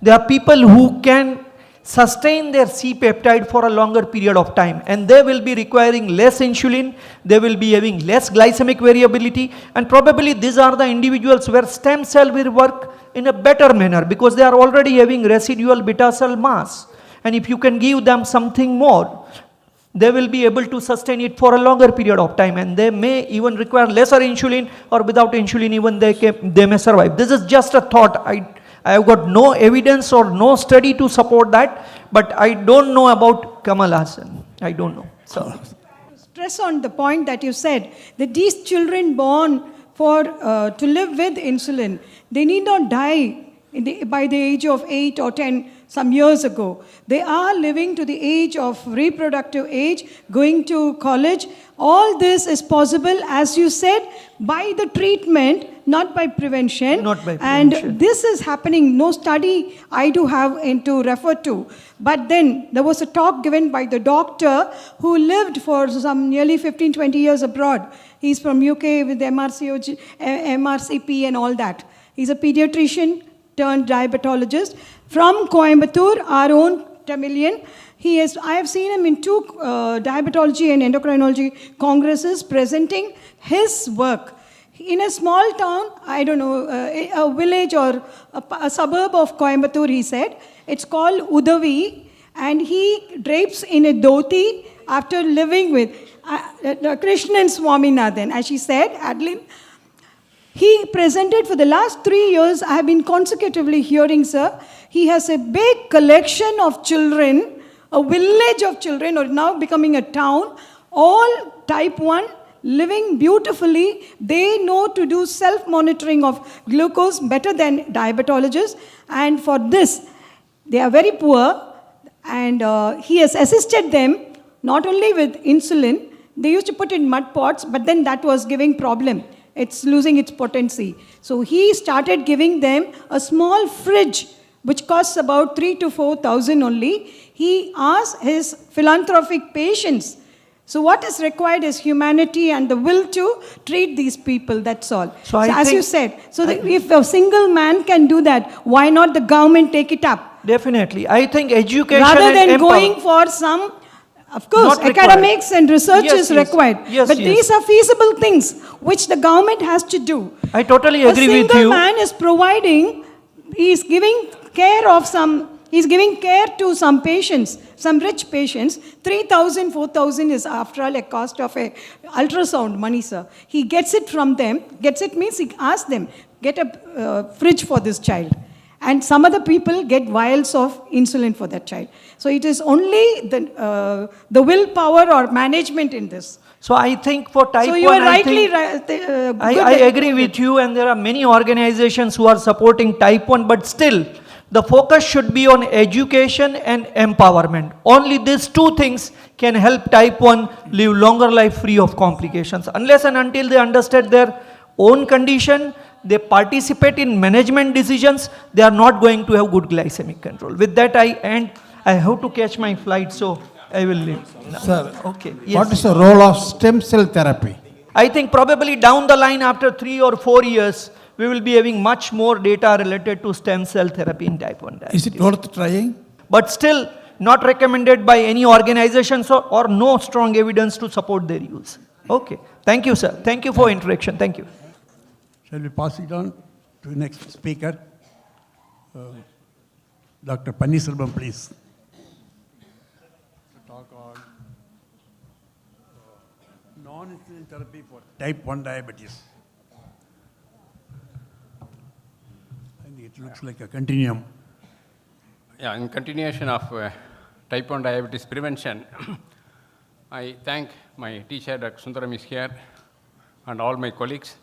There are people who can sustain their C-peptide for a longer period of time, and they will be requiring less insulin, they will be having less glycemic variability, and probably these are the individuals where stem cell will work in a better manner because they are already having residual beta cell mass. And if you can give them something more, they will be able to sustain it for a longer period of time, and they may even require lesser insulin, or without insulin even they may survive. This is just a thought. I have got no evidence or no study to support that, but I don't know about Kamal Hassan. I don't know. So, stress on the point that you said, that these children born for to live with insulin, they need not die by the age of 8 or 10 some years ago. They are living to the age of reproductive age, going to college. All this is possible, as you said, by the treatment, not by prevention. Not by prevention. And this is happening. No study I do have to refer to. But then there was a talk given by the doctor who lived for some nearly 15-20 years abroad. He's from UK with MRCP and all that. He's a pediatrician turned diabetologist from Coimbatore, our own Tamilian. I have seen him in 2 diabetology and endocrinology congresses presenting his work. In a small town, I don't know, a village or a suburb of Coimbatore, he said. It's called Udavi, and he drapes in a dhoti after living with Krishnan Swaminathan. As she said, Adeline, he presented for the last 3 years. I have been consecutively hearing, sir. He has a big collection of children, a village of children, or now becoming a town, all type 1, living beautifully. They know to do self-monitoring of glucose better than diabetologists. And for this, they are very poor. And he has assisted them not only with insulin. They used to put in mud pots, but then that was giving problem. It's losing its potency. So he started giving them a small fridge, which costs about 3,000 to 4,000 only. He asked his philanthropic patients. So what is required is humanity and the will to treat these people, that's all. So I as think- you said, so if a single man can do that, why not the government take it up? Definitely. I think education Rather and than going for some, of course, Not required. academics and research Yes, is yes. required. Yes, but yes. these are feasible things which the government has to do. I totally agree A with single you. man is providing, he's giving care to some patients, some rich patients. 3,000, 4,000 is after all a cost of a ultrasound money, sir. He gets it from them. Gets it means he asks them, get a fridge for this child. And some other people get vials of insulin for that child. So it is only the willpower or management in this. So I think for type So 1, you are I rightly think- good I agree with you, and there are many organizations who are supporting type 1, but still, the focus should be on education and empowerment. Only these two things can help type 1 live longer life free of complications. Unless and until they understand their own condition, they participate in management decisions, they are not going to have good glycemic control. With that, I end. I have to catch my flight, so I will leave. Sir, Okay. Yes. what is the role of stem cell therapy? I think probably down the line after 3 or 4 years, we will be having much more data related to stem cell therapy in type 1 diabetes. Is it worth trying? But still not recommended by any organizations or no strong evidence to support their use. Okay. Thank you, sir. Thank you for interaction. Thank you. Shall we pass it on to the next speaker? Dr. Panniselvam, please. To talk on non-insulin therapy for type 1 diabetes. I think it looks like a continuum. Yeah, in continuation of type 1 diabetes prevention, I thank my teacher, Dr. Sundaram is here, and all my colleagues,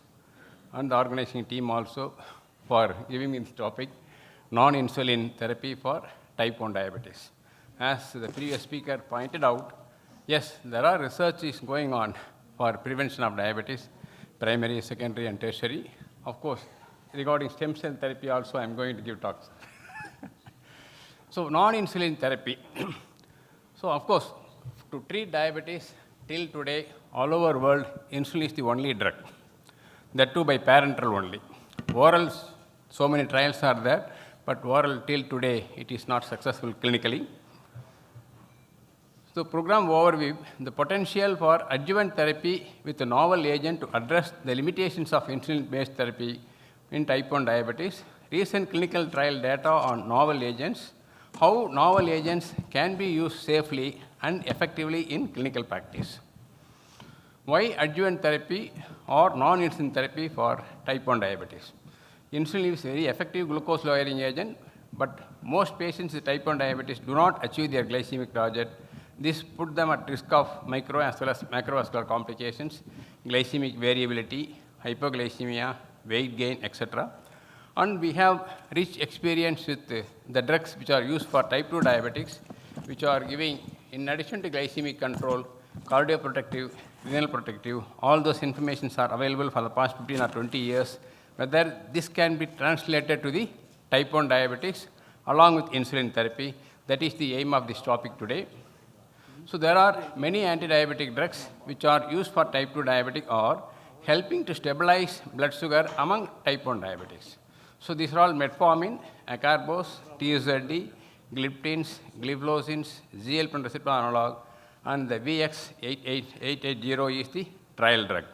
and the organizing team also for giving me this topic, non-insulin therapy for type 1 diabetes. As the previous speaker pointed out, yes, there are researches going on for prevention of diabetes, primary, secondary, and tertiary. Of course, regarding stem cell therapy also, I'm going to give talks. So non-insulin therapy. So of course, to treat diabetes, till today, all over the world, insulin is the only drug. That too by parenteral only. Orals, so many trials are there, but oral till today, it is not successful clinically. So program overview, the potential for adjuvant therapy with a novel agent to address the limitations of insulin-based therapy in type 1 diabetes. Recent clinical trial data on novel agents, how novel agents can be used safely and effectively in clinical practice. Why adjuvant therapy or non-insulin therapy for type 1 diabetes? Insulin is a very effective glucose lowering agent, but most patients with type 1 diabetes do not achieve their glycemic target. This puts them at risk of micro as well as macrovascular complications, glycemic variability, hypoglycemia, weight gain, etc. And we have rich experience with the drugs which are used for type 2 diabetics, which are giving, in addition to glycemic control, cardioprotective, renal protective, all those informations are available for the past 15 or 20 years, whether this can be translated to the type 1 diabetics along with insulin therapy. That is the aim of this topic today. So there are many anti-diabetic drugs which are used for type 2 diabetic or helping to stabilize blood sugar among type 1 diabetics. So these are all metformin, acarbose, TZD, gliptins, gliflozins, GLP-1 receptor analog, and the VX880 is the trial drug.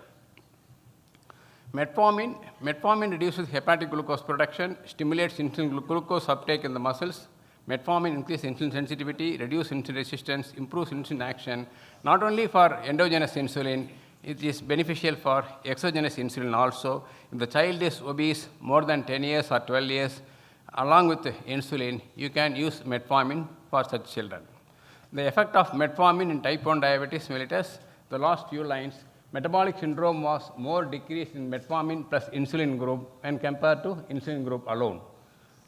Metformin reduces hepatic glucose production, stimulates insulin glucose uptake in the muscles. Metformin increases insulin sensitivity, reduces insulin resistance, improves insulin action, not only for endogenous insulin, it is beneficial for exogenous insulin also. If the child is obese more than 10 years or 12 years, along with insulin, you can use metformin for such children. The effect of metformin in type 1 diabetes mellitus, the last few lines, metabolic syndrome was more decreased in metformin plus insulin group when compared to insulin group alone.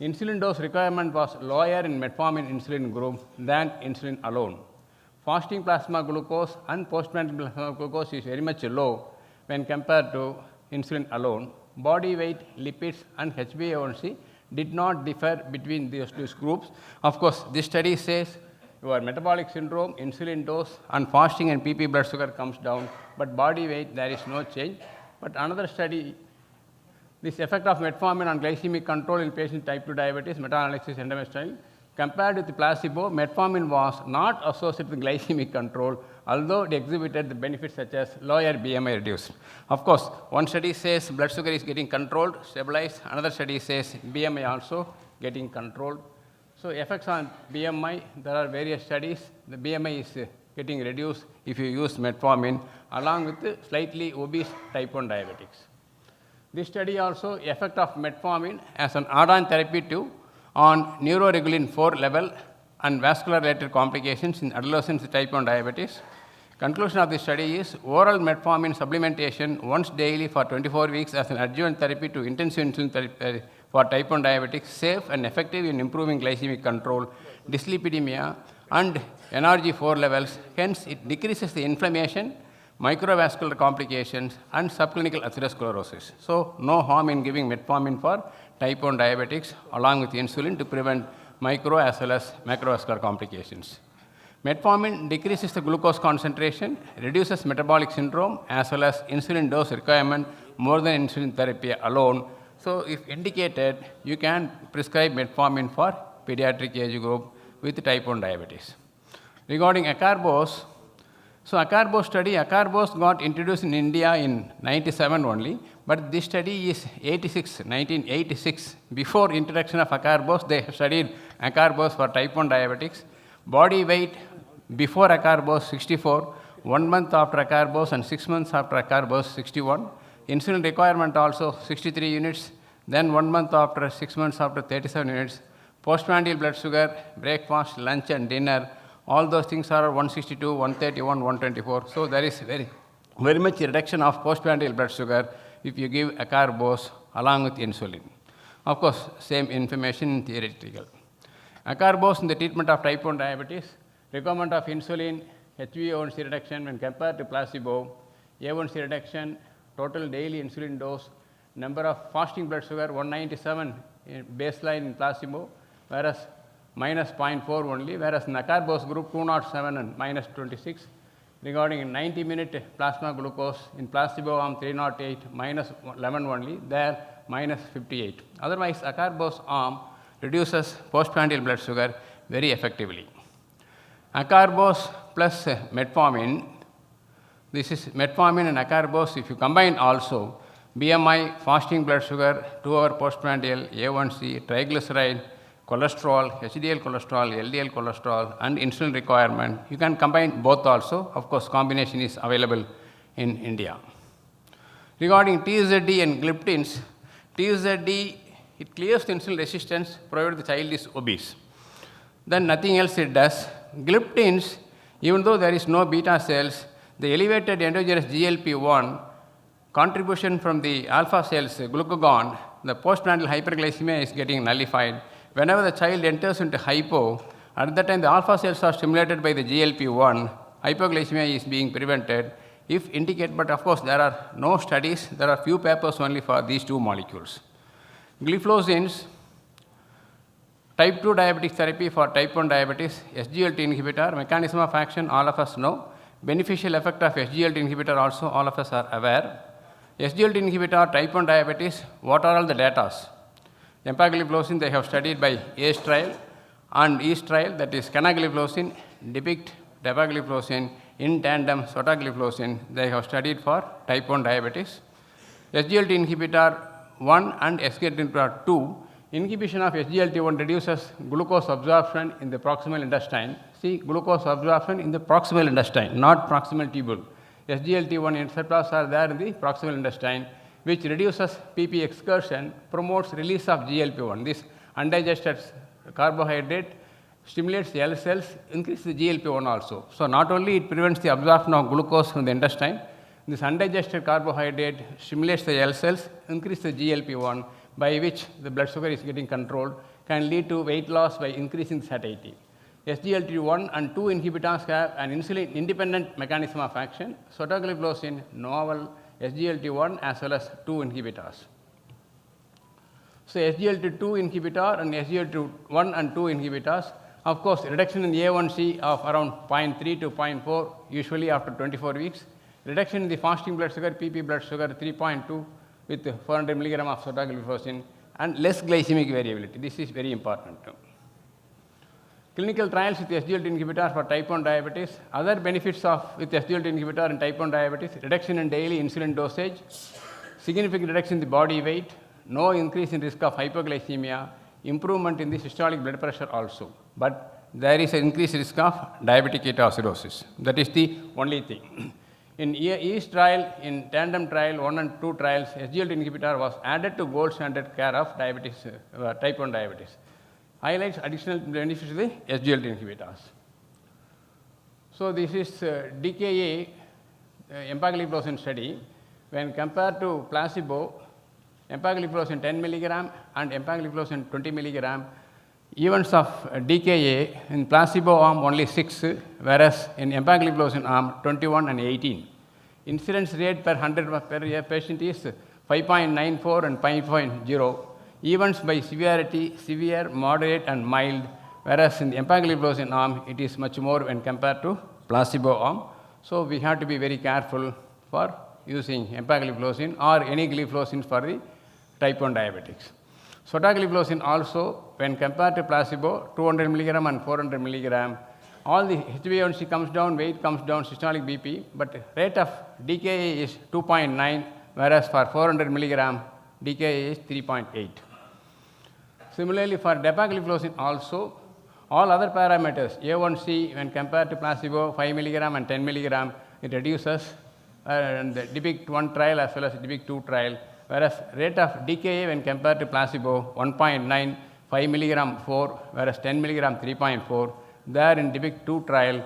Insulin dose requirement was lower in metformin insulin group than insulin alone. Fasting plasma glucose and postprandial plasma glucose is very much low when compared to insulin alone. Body weight, lipids, and HbA1c did not differ between these two groups. Of course, this study says your metabolic syndrome, insulin dose, and fasting and PP blood sugar comes down, but body weight, there is no change. But another study, this effect of metformin on glycemic control in patients with type 2 diabetes, meta-analysis endomestyle, compared with the placebo, metformin was not associated with glycemic control, although it exhibited the benefits such as lower BMI reduced. Of course, one study says blood sugar is getting controlled, stabilized. Another study says BMI also getting controlled. So effects on BMI, there are various studies. The BMI is getting reduced if you use metformin, along with the slightly obese type 1 diabetics. This study also effect of metformin as an add-on therapy too on neuroregulin 4 level and vascular-related complications in adolescents with type 1 diabetes. Conclusion of this study is oral metformin supplementation once daily for 24 weeks as an adjuvant therapy to intensive insulin therapy for type 1 diabetics, safe and effective in improving glycemic control, dyslipidemia, and NRG4 levels. Hence, it decreases the inflammation, microvascular complications, and subclinical atherosclerosis. So, no harm in giving metformin for type 1 diabetics along with insulin to prevent micro as well as macrovascular complications. Metformin decreases the glucose concentration, reduces metabolic syndrome as well as insulin dose requirement more than insulin therapy alone. So, if indicated, you can prescribe metformin for pediatric age group with type 1 diabetes. Regarding acarbose, so acarbose study, acarbose got introduced in India in 97 only, but this study is 1986. Before introduction of acarbose, they have studied acarbose for type 1 diabetics. Body weight before acarbose 64, 1 month after acarbose and 6 months after acarbose 61. Insulin requirement also 63 units, then 1 month after 6 months after 37 units. Postprandial blood sugar, breakfast, lunch and dinner, all those things are 162, 131, 124. So there is very much reduction of postprandial blood sugar if you give acarbose along with insulin. Of course, same information theoretical. Acarbose in the treatment of type 1 diabetes, requirement of insulin, HbA1c reduction when compared to placebo, A1c reduction, total daily insulin dose, number of fasting blood sugar 197 in baseline in placebo, whereas minus 0.4 only, whereas in acarbose group 207 and minus 26. Regarding 90-minute plasma glucose in placebo arm 308, minus 11 only, there minus 58. Otherwise, acarbose arm reduces postprandial blood sugar very effectively. Acarbose plus metformin, this is metformin and acarbose, if you combine also, BMI, fasting blood sugar, 2-hour postprandial, A1C, triglyceride, cholesterol, HDL cholesterol, LDL cholesterol, and insulin requirement. You can combine both also. Of course, combination is available in India. Regarding TZD and gliptins, TZD, it clears the insulin resistance provided the child is obese. Then nothing else it does. Gliptins, even though there is no beta cells, the elevated endogenous GLP-1 contribution from the alpha cells, glucagon, the postprandial hyperglycemia is getting nullified. Whenever the child enters into hypo, at that time the alpha cells are stimulated by the GLP-1, hypoglycemia is being prevented if indicated, but of course there are no studies, there are few papers only for these two molecules. Gliflozins, type 2 diabetic therapy for type 1 diabetes, SGLT inhibitor, mechanism of action all of us know, beneficial effect of SGLT inhibitor also all of us are aware. SGLT inhibitor, type 1 diabetes, what are all the data? Empagliflozin they have studied by ACE trial and EAST trial, that is canagliflozin, depict dapagliflozin, in tandem sotagliflozin, they have studied for type 1 diabetes. SGLT inhibitor 1 and SGLT inhibitor 2, inhibition of SGLT1 reduces glucose absorption in the proximal intestine. See, glucose absorption in the proximal intestine, not proximal tubule. SGLT1 receptors are there in the proximal intestine, which reduces PP excursion, promotes release of GLP-1. This undigested carbohydrate stimulates the L cells, increases the GLP-1 also. So not only it prevents the absorption of glucose from the intestine, This undigested carbohydrate stimulates the L cells, increase the GLP-1, by which the blood sugar is getting controlled, can lead to weight loss by increasing satiety. SGLT1 and 2 inhibitors have an insulin-independent mechanism of action. Sotagliflozin, novel SGLT1 as well as 2 inhibitors. So SGLT2 inhibitor and SGLT1 and 2 inhibitors, of course, reduction in A1C of around 0.3 to 0.4, usually after 24 weeks. Reduction in the fasting blood sugar, PP blood sugar, 3.2 with 400 milligram of sotagliflozin, and less glycemic variability. This is very important. Clinical trials with SGLT inhibitor for type 1 diabetes. Other benefits with SGLT inhibitor in type 1 diabetes: reduction in daily insulin dosage, significant reduction in the body weight, no increase in risk of hypoglycemia, improvement in the systolic blood pressure also. But there is an increased risk of diabetic ketoacidosis. That is the only thing. In each trial, in tandem trial 1 and 2 trials, SGLT inhibitor was added to gold standard care of diabetes, type 1 diabetes. Highlights additional benefits of the SGLT inhibitors. So this is DKA empagliflozin study. When compared to placebo, empagliflozin 10 milligram and empagliflozin 20 milligram, events of DKA in placebo arm only 6, whereas in empagliflozin arm 21 and 18. Incidence rate per 100 per patient is 5.94 and 5.0. Events by severity, severe, moderate and mild, whereas in the empagliflozin arm it is much more when compared to placebo arm. So we have to be very careful for using empagliflozin or any gliflozin for the type 1 diabetics. Sotagliflozin also, when compared to placebo, 200 milligram and 400 milligram, all the HbA1c comes down, weight comes down, systolic BP, but rate of DKA is 2.9, whereas for 400 milligram, DKA is 3.8. Similarly, for dapagliflozin also, all other parameters, A1C when compared to placebo, 5 milligram and 10 milligram, it reduces, and the DEPICT-1 trial as well as DEPICT-2 trial, whereas rate of DKA when compared to placebo, 1.9, 5 milligram 4, whereas 10 milligram 3.4. There in DEPICT-2 trial,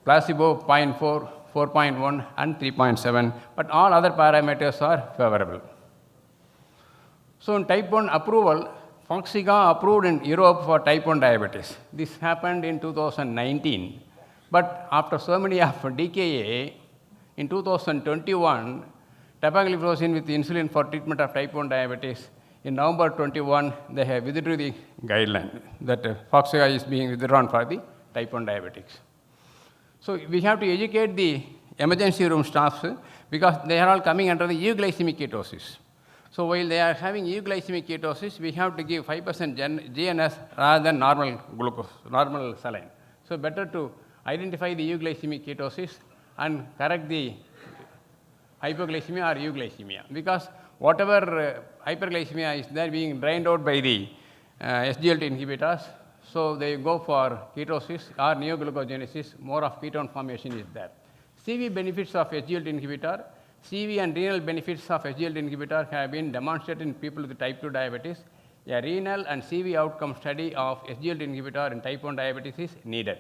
placebo 0.4, 4.1 and 3.7, but all other parameters are favorable. So in type 1 approval, Foxiga approved in Europe for type 1 diabetes. This happened in 2019. But after so many of DKA, in 2021, dapagliflozin with insulin for treatment of type 1 diabetes, in November 21, they have withdrew the guideline that Foxiga is being withdrawn for the type 1 diabetics. So we have to educate the emergency room staffs because they are all coming under the euglycemic ketosis. So while they are having euglycemic ketosis, we have to give 5% GNS rather than normal glucose, normal saline. So better to identify the euglycemic ketosis and correct the hypoglycemia or euglycemia, because whatever hyperglycemia is there being drained out by the SGLT inhibitors, so they go for ketosis or neoglucogenesis, more of ketone formation is there. CV benefits of SGLT inhibitor, CV and renal benefits of SGLT inhibitor have been demonstrated in people with type 2 diabetes. A renal and CV outcome study of SGLT inhibitor in type 1 diabetes is needed.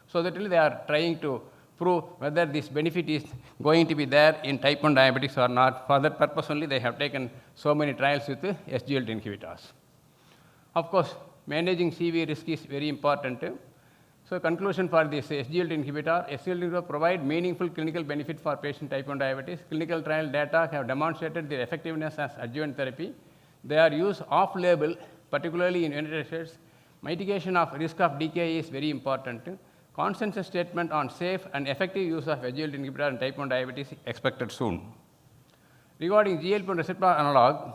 So that they are trying to prove whether this benefit is going to be there in type 1 diabetics or not. For that purpose only they have taken so many trials with SGLT inhibitors. Of course, managing CV risk is very important. So conclusion for this SGLT inhibitor provide meaningful clinical benefit for patient type 1 diabetes. Clinical trial data have demonstrated their effectiveness as adjuvant therapy. They are used off-label, particularly in United States. Mitigation of risk of DKA is very important. Consensus statement on safe and effective use of SGLT inhibitor in type 1 diabetes expected soon. Regarding GLP-1 receptor analog,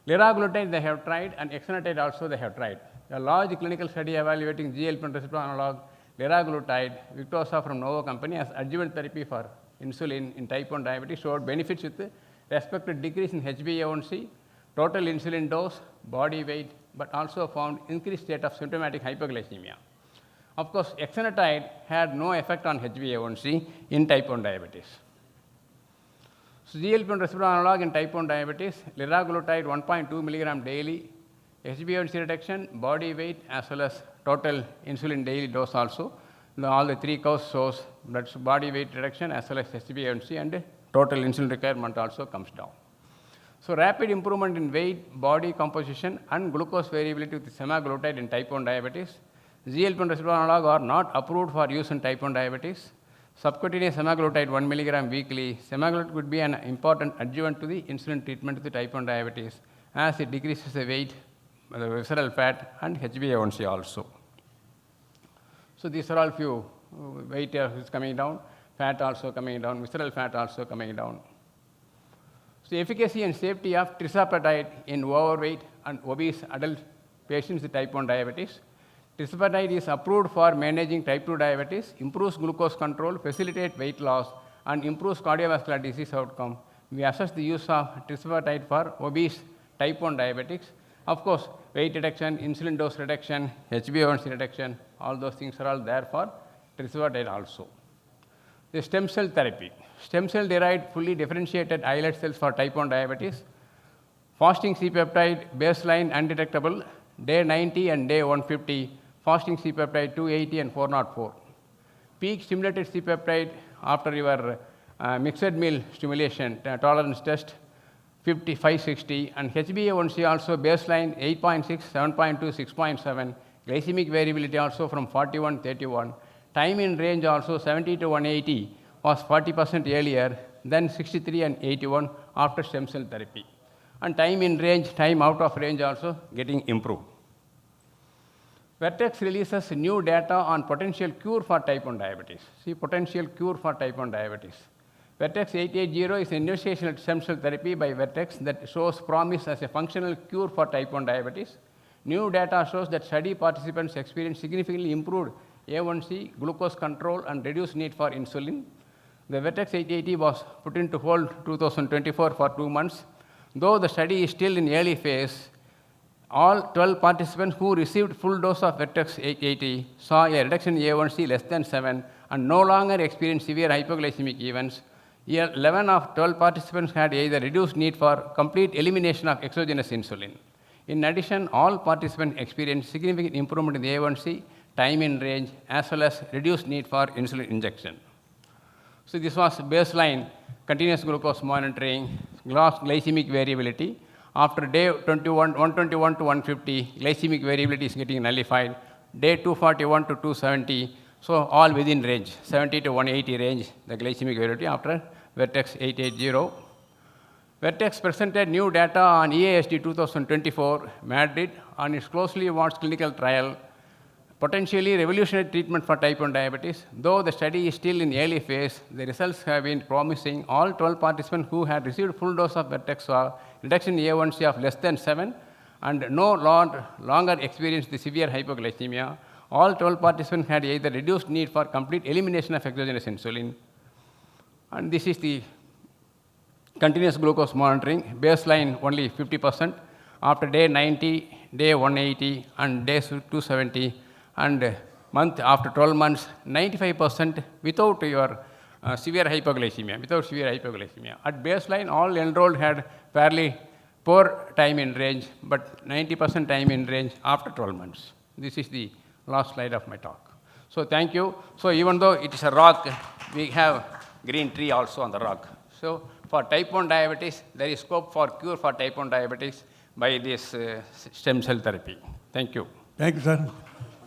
liraglutide they have tried and exenatide also they have tried. A large clinical study evaluating GLP-1 receptor analog, liraglutide, Victoza from Novo company as adjuvant therapy for insulin in type 1 diabetes showed benefits with respect to decrease in HbA1c, total insulin dose, body weight, but also found increased state of symptomatic hypoglycemia. Of course, exenatide had no effect on HbA1c in type 1 diabetes. So GLP-1 receptor analog in type 1 diabetes, liraglutide 1.2 milligram daily, HbA1c reduction, body weight as well as total insulin daily dose also. All the three curves shows body weight reduction as well as HbA1c and total insulin requirement also comes down. So rapid improvement in weight, body composition, and glucose variability with semaglutide in type 1 diabetes. GLP-1 receptor analog are not approved for use in type 1 diabetes. Subcutaneous semaglutide 1 milligram weekly. Semaglutide could be an important adjuvant to the insulin treatment of the type 1 diabetes as it decreases the weight, the visceral fat, and HbA1c also. So these are all few. Weight is coming down, fat also coming down, visceral fat also coming down. So efficacy and safety of tirzepatide in overweight and obese adult patients with type 1 diabetes. Tirzepatide is approved for managing type 2 diabetes, improves glucose control, facilitates weight loss, and improves cardiovascular disease outcome. We assess the use of tirzepatide for obese type 1 diabetics. Of course, weight reduction, insulin dose reduction, HbA1c reduction, all those things are all there for tirzepatide also. The stem cell therapy. Stem cell derived fully differentiated islet cells for type 1 diabetes. Fasting C-peptide baseline undetectable, day 90 and day 150. Fasting C-peptide 280 and 404. Peak stimulated C-peptide after your mixed meal stimulation tolerance test 560, and HbA1c also baseline 8.6, 7.2, 6.7. Glycemic variability also from 41, 31. Time in range also 70 to 180 was 40% earlier, then 63 and 81 after stem cell therapy. And time in range, time out of range also getting improved. Vertex releases new data on potential cure for type 1 diabetes. See, potential cure for type 1 diabetes. Vertex 880 is an investigational stem cell therapy by Vertex that shows promise as a functional cure for type 1 diabetes. New data shows that study participants experienced significantly improved A1C, glucose control, and reduced need for insulin. The Vertex 880 was put into hold 2024 for 2 months. Though the study is still in early phase, all 12 participants who received full dose of Vertex 880 saw a reduction in A1C less than 7 and no longer experienced severe hypoglycemic events. 11 of 12 participants had either reduced need for complete elimination of exogenous insulin. In addition, all participants experienced significant improvement in the A1C, time in range, as well as reduced need for insulin injection. So this was baseline continuous glucose monitoring, glycemic variability. After day 121 to 150, glycemic variability is getting nullified. Day 241 to 270, so all within range, 70 to 180 range, the glycemic variability after Vertex 880. Vertex presented new data on EASD 2024, Madrid, on its closely watched clinical trial, potentially revolutionary treatment for type 1 diabetes. Though the study is still in early phase, the results have been promising. All 12 participants who had received full dose of Vertex saw reduction in A1C of less than 7 and no longer experienced the severe hypoglycemia. All 12 participants had either reduced need for complete elimination of exogenous insulin. And this is the continuous glucose monitoring, baseline only 50%, after day 90, day 180, and day 270, and month after 12 months, 95% without your severe hypoglycemia, At baseline, all enrolled had fairly poor time in range, but 90% time in range after 12 months. This is the last slide of my talk. So thank you. So even though it is a rock, we have green tree also on the rock. So for type 1 diabetes, there is scope for cure for type 1 diabetes by this stem cell therapy. Thank you. Thank you, sir.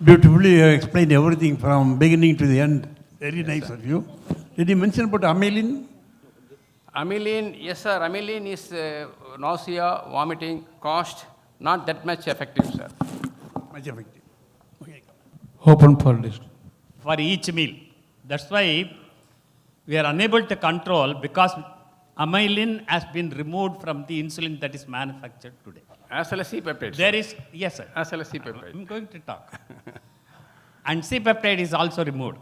Beautifully explained everything from beginning to the end. Very nice of you. Did you mention about amylin? Amylin, yes, sir. Amylin is nausea, vomiting, cost, not that much effective, sir. Much effective. Okay. Open for discussion. For each meal. That's why we are unable to control because amylin has been removed from the insulin that is manufactured today. As well as C-peptide. There is, yes, sir. As well as C-peptide. I'm going to talk. And C-peptide is also removed.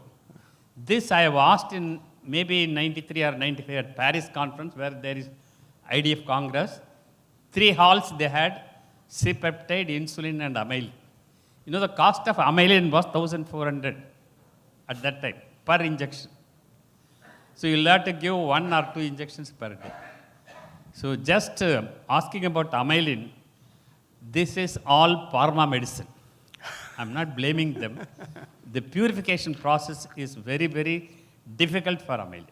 This I have asked in maybe 93 or 95 at Paris conference where there is IDF Congress. 3 halls they had C-peptide, insulin and amylin. You know the cost of amylin was 1,400 at that time per injection. So you'll have to give 1 or 2 injections per day. So just asking about amylin, this is all pharma medicine. I'm not blaming them. The purification process is very, very difficult for amylin.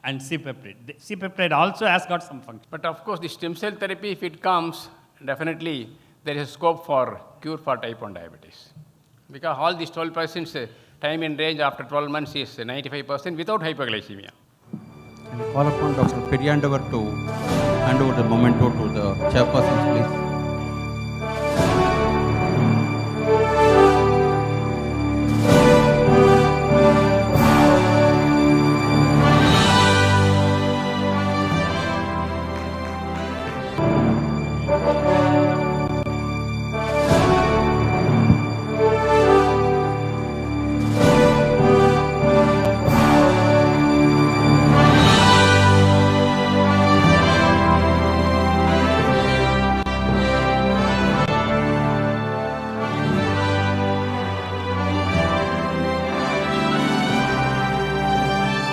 and C-peptide. The C-peptide also has got some function. But of course, the stem cell therapy, if it comes, definitely there is a scope for cure for type 1 diabetes. Because all these 12 patients, time in range after 12 months is 95% without hyperglycemia. Call upon Dr. Periandavar to hand over the memento to the chairpersons, please.